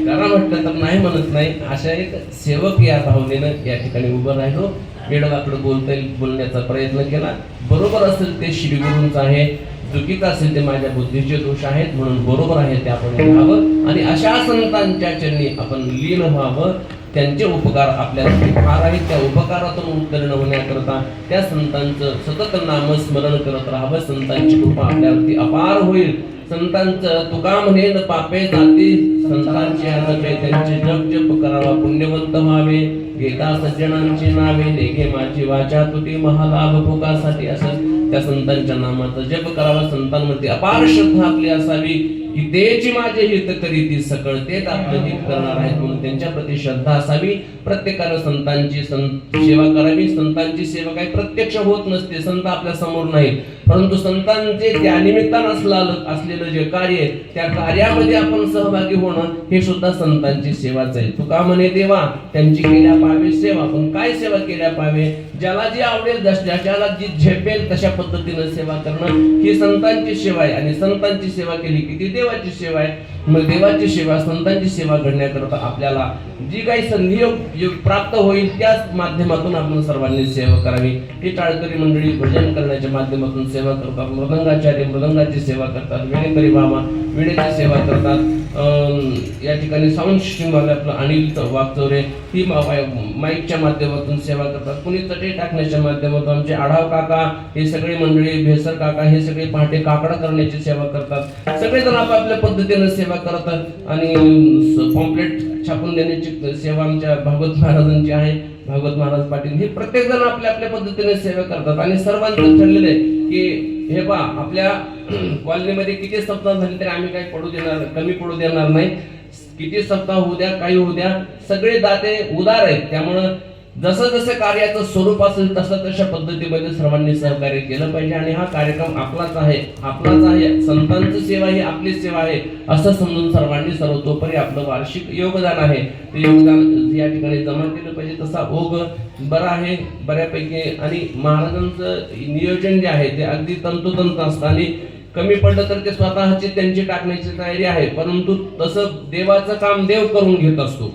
करा म्हटलं तर नाही म्हणत नाही. अशा एक सेवक या भावनेनं या ठिकाणी उभं राहिलो. वेडवाकडं बोलता येईल बोलण्याचा प्रयत्न केला. बरोबर असेल ते श्रीगुरूंचं आहे, चुकीचं असेल ते माझ्या बुद्धीचे दोष आहेत, म्हणून बरोबर आहे ते आपण घ्यावं आणि अशा संतांच्या चरणी आपण लीन व्हावं. त्यांचे उपकार आपल्यासाठी फार आहेत. त्या उपकारातून उत्तीर्ण होण्याकरता त्या संतांचं सतत नामस्मरण करत राहावं. संतांची कृपा आपल्यावरती अपार होईल. संतांचं तुका म्हणे न पापे जाती, संतांची आनंदे त्यांचे जप जप करावा, पुण्यवंत व्हावे. घेता सज्जनांची नावे, लेखे माझी वाचा तुटी, महालाभ भोगासाठी. असं त्या संतांच्या नामाचा जप करावा. संतांमध्ये अपार श्रद्धा आपली असावी की तेची माझे हित करीती सकळ, तेच आपलं हित करणार आहेत म्हणून त्यांच्या प्रति श्रद्धा असावी. प्रत्येकानं संतांची सेवा करावी. संतांची सेवा काही प्रत्यक्ष होत नसते, संत आपल्या समोर नाही, परंतु संतांचे त्या निमित्तानं असलेलं जे कार्य, त्या कार्यामध्ये आपण सहभागी होणं हे सुद्धा संतांची सेवाच आहे. तुका म्हणे देवा त्यांची केल्या पावे सेवा. पण काय सेवा केल्या पावे? ज्याला जी आवडेल, ज्याला जी झेपेल तशा पद्धतीनं सेवा करणं ही संतांची सेवा आहे. आणि संतांची सेवा केली की ती देवाची सेवा आहे. मग देवाची सेवा, संतांची सेवा घडण्याकरता आपल्याला जी काही संधी प्राप्त होईल त्याच माध्यमातून आपण सर्वांनी सेवा करावी. ही टाळकरी मंडळी भजन करण्याच्या माध्यमातून सेवा करतात, मृदंगाचार्य मृदंगाची सेवा करतात, वेणेकरी मामा वेणेची सेवा करतात. या ठिकाणी साऊंड सिस्टीम वाले आपलं अनिल वागचौरे ही माईकच्या माध्यमातून सेवा करतात. कुणी चटई टाकण्याच्या माध्यमातून आमचे आढाव काका, हे सगळे मंडळी, भेसर काका, हे सगळे पहाटे काकडा करण्याची सेवा करतात. सगळेजण आपापल्या पद्धतीने सेवा करतात. आणि पॉम्पलेट छापून देण्याची सेवा आमच्या भागवत महाराजांची आहे, भागवत महाराज पाटील. हे प्रत्येक जण आपल्या आपल्या पद्धतीने सेवा करतात. आणि सर्वांचं ठरलेलं आहे की हे पहा, आपल्या कॉलनीमध्ये किती सप्ताह झाले तरी आम्ही काही कमी पडू देणार नाही. किती सप्ताह होऊ द्या, काही होऊ द्या, सगळे दाते उदार आहेत. त्यामुळं जसं जसं कार्याचं स्वरूप असेल तसं तशा पद्धतीमध्ये सर्वांनी सहकार्य केलं पाहिजे. आणि हा कार्यक्रम आपलाच आहे, संतांची सेवा ही आपली सेवा आहे असं समजून सर्वांनी सर्वतोपरी आपलं वार्षिक योगदान आहे ते योगदान या ठिकाणी जमा केलं पाहिजे. तसा ओघ बरा आहे बऱ्यापैकी. आणि महाराजांचं नियोजन जे आहे ते अगदी तंतोतंत असतं. आणि कमी पडलं तर ते स्वतःची त्यांची टाकण्याची तयारी आहे, परंतु तसं देवाचं काम देव करून घेत असतो.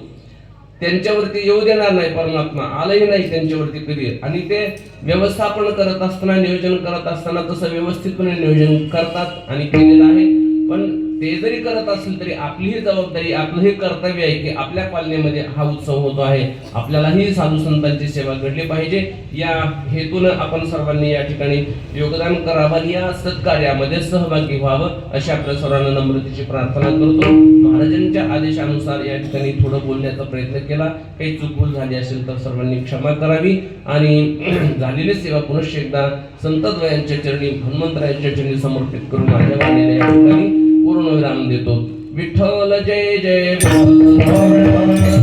त्यांच्यावरती येऊ देणार नाही परमात्मा, आलंही नाही त्यांच्यावरती कधी. आणि ते व्यवस्थापन करत असताना, नियोजन करत असताना तसं व्यवस्थितपणे नियोजन करतात आणि केलेलं आहे. पण ते जरी करत असेल तरी आपलीही जबाबदारी, आपलंही कर्तव्य आहे की आपल्या पालनेमध्ये हा उत्सव होतो आहे, आपल्यालाही साधू संतांची सेवा घडली पाहिजे. या हेतून आपण सर्वांनी या ठिकाणी योगदान करावं, या सत्कार्यामध्ये सहभागी व्हावं अशी आपल्या सर्वांना नम्रतेची प्रार्थना करतो. महाराजांच्या आदेशानुसार या ठिकाणी थोडं बोलण्याचा प्रयत्न केला, काही चूकभूल झाली असेल तर सर्वांनी क्षमा करावी. आणि झालेली सेवा पुनश्च एकदा संतद्वयांच्या चरणी, हनुमंतरायांच्या चरणी समर्पित करून माझ्या वाणीला या ठिकाणी पूर्ण विराम देतो. विठ्ठल जय जय विठ्ठल.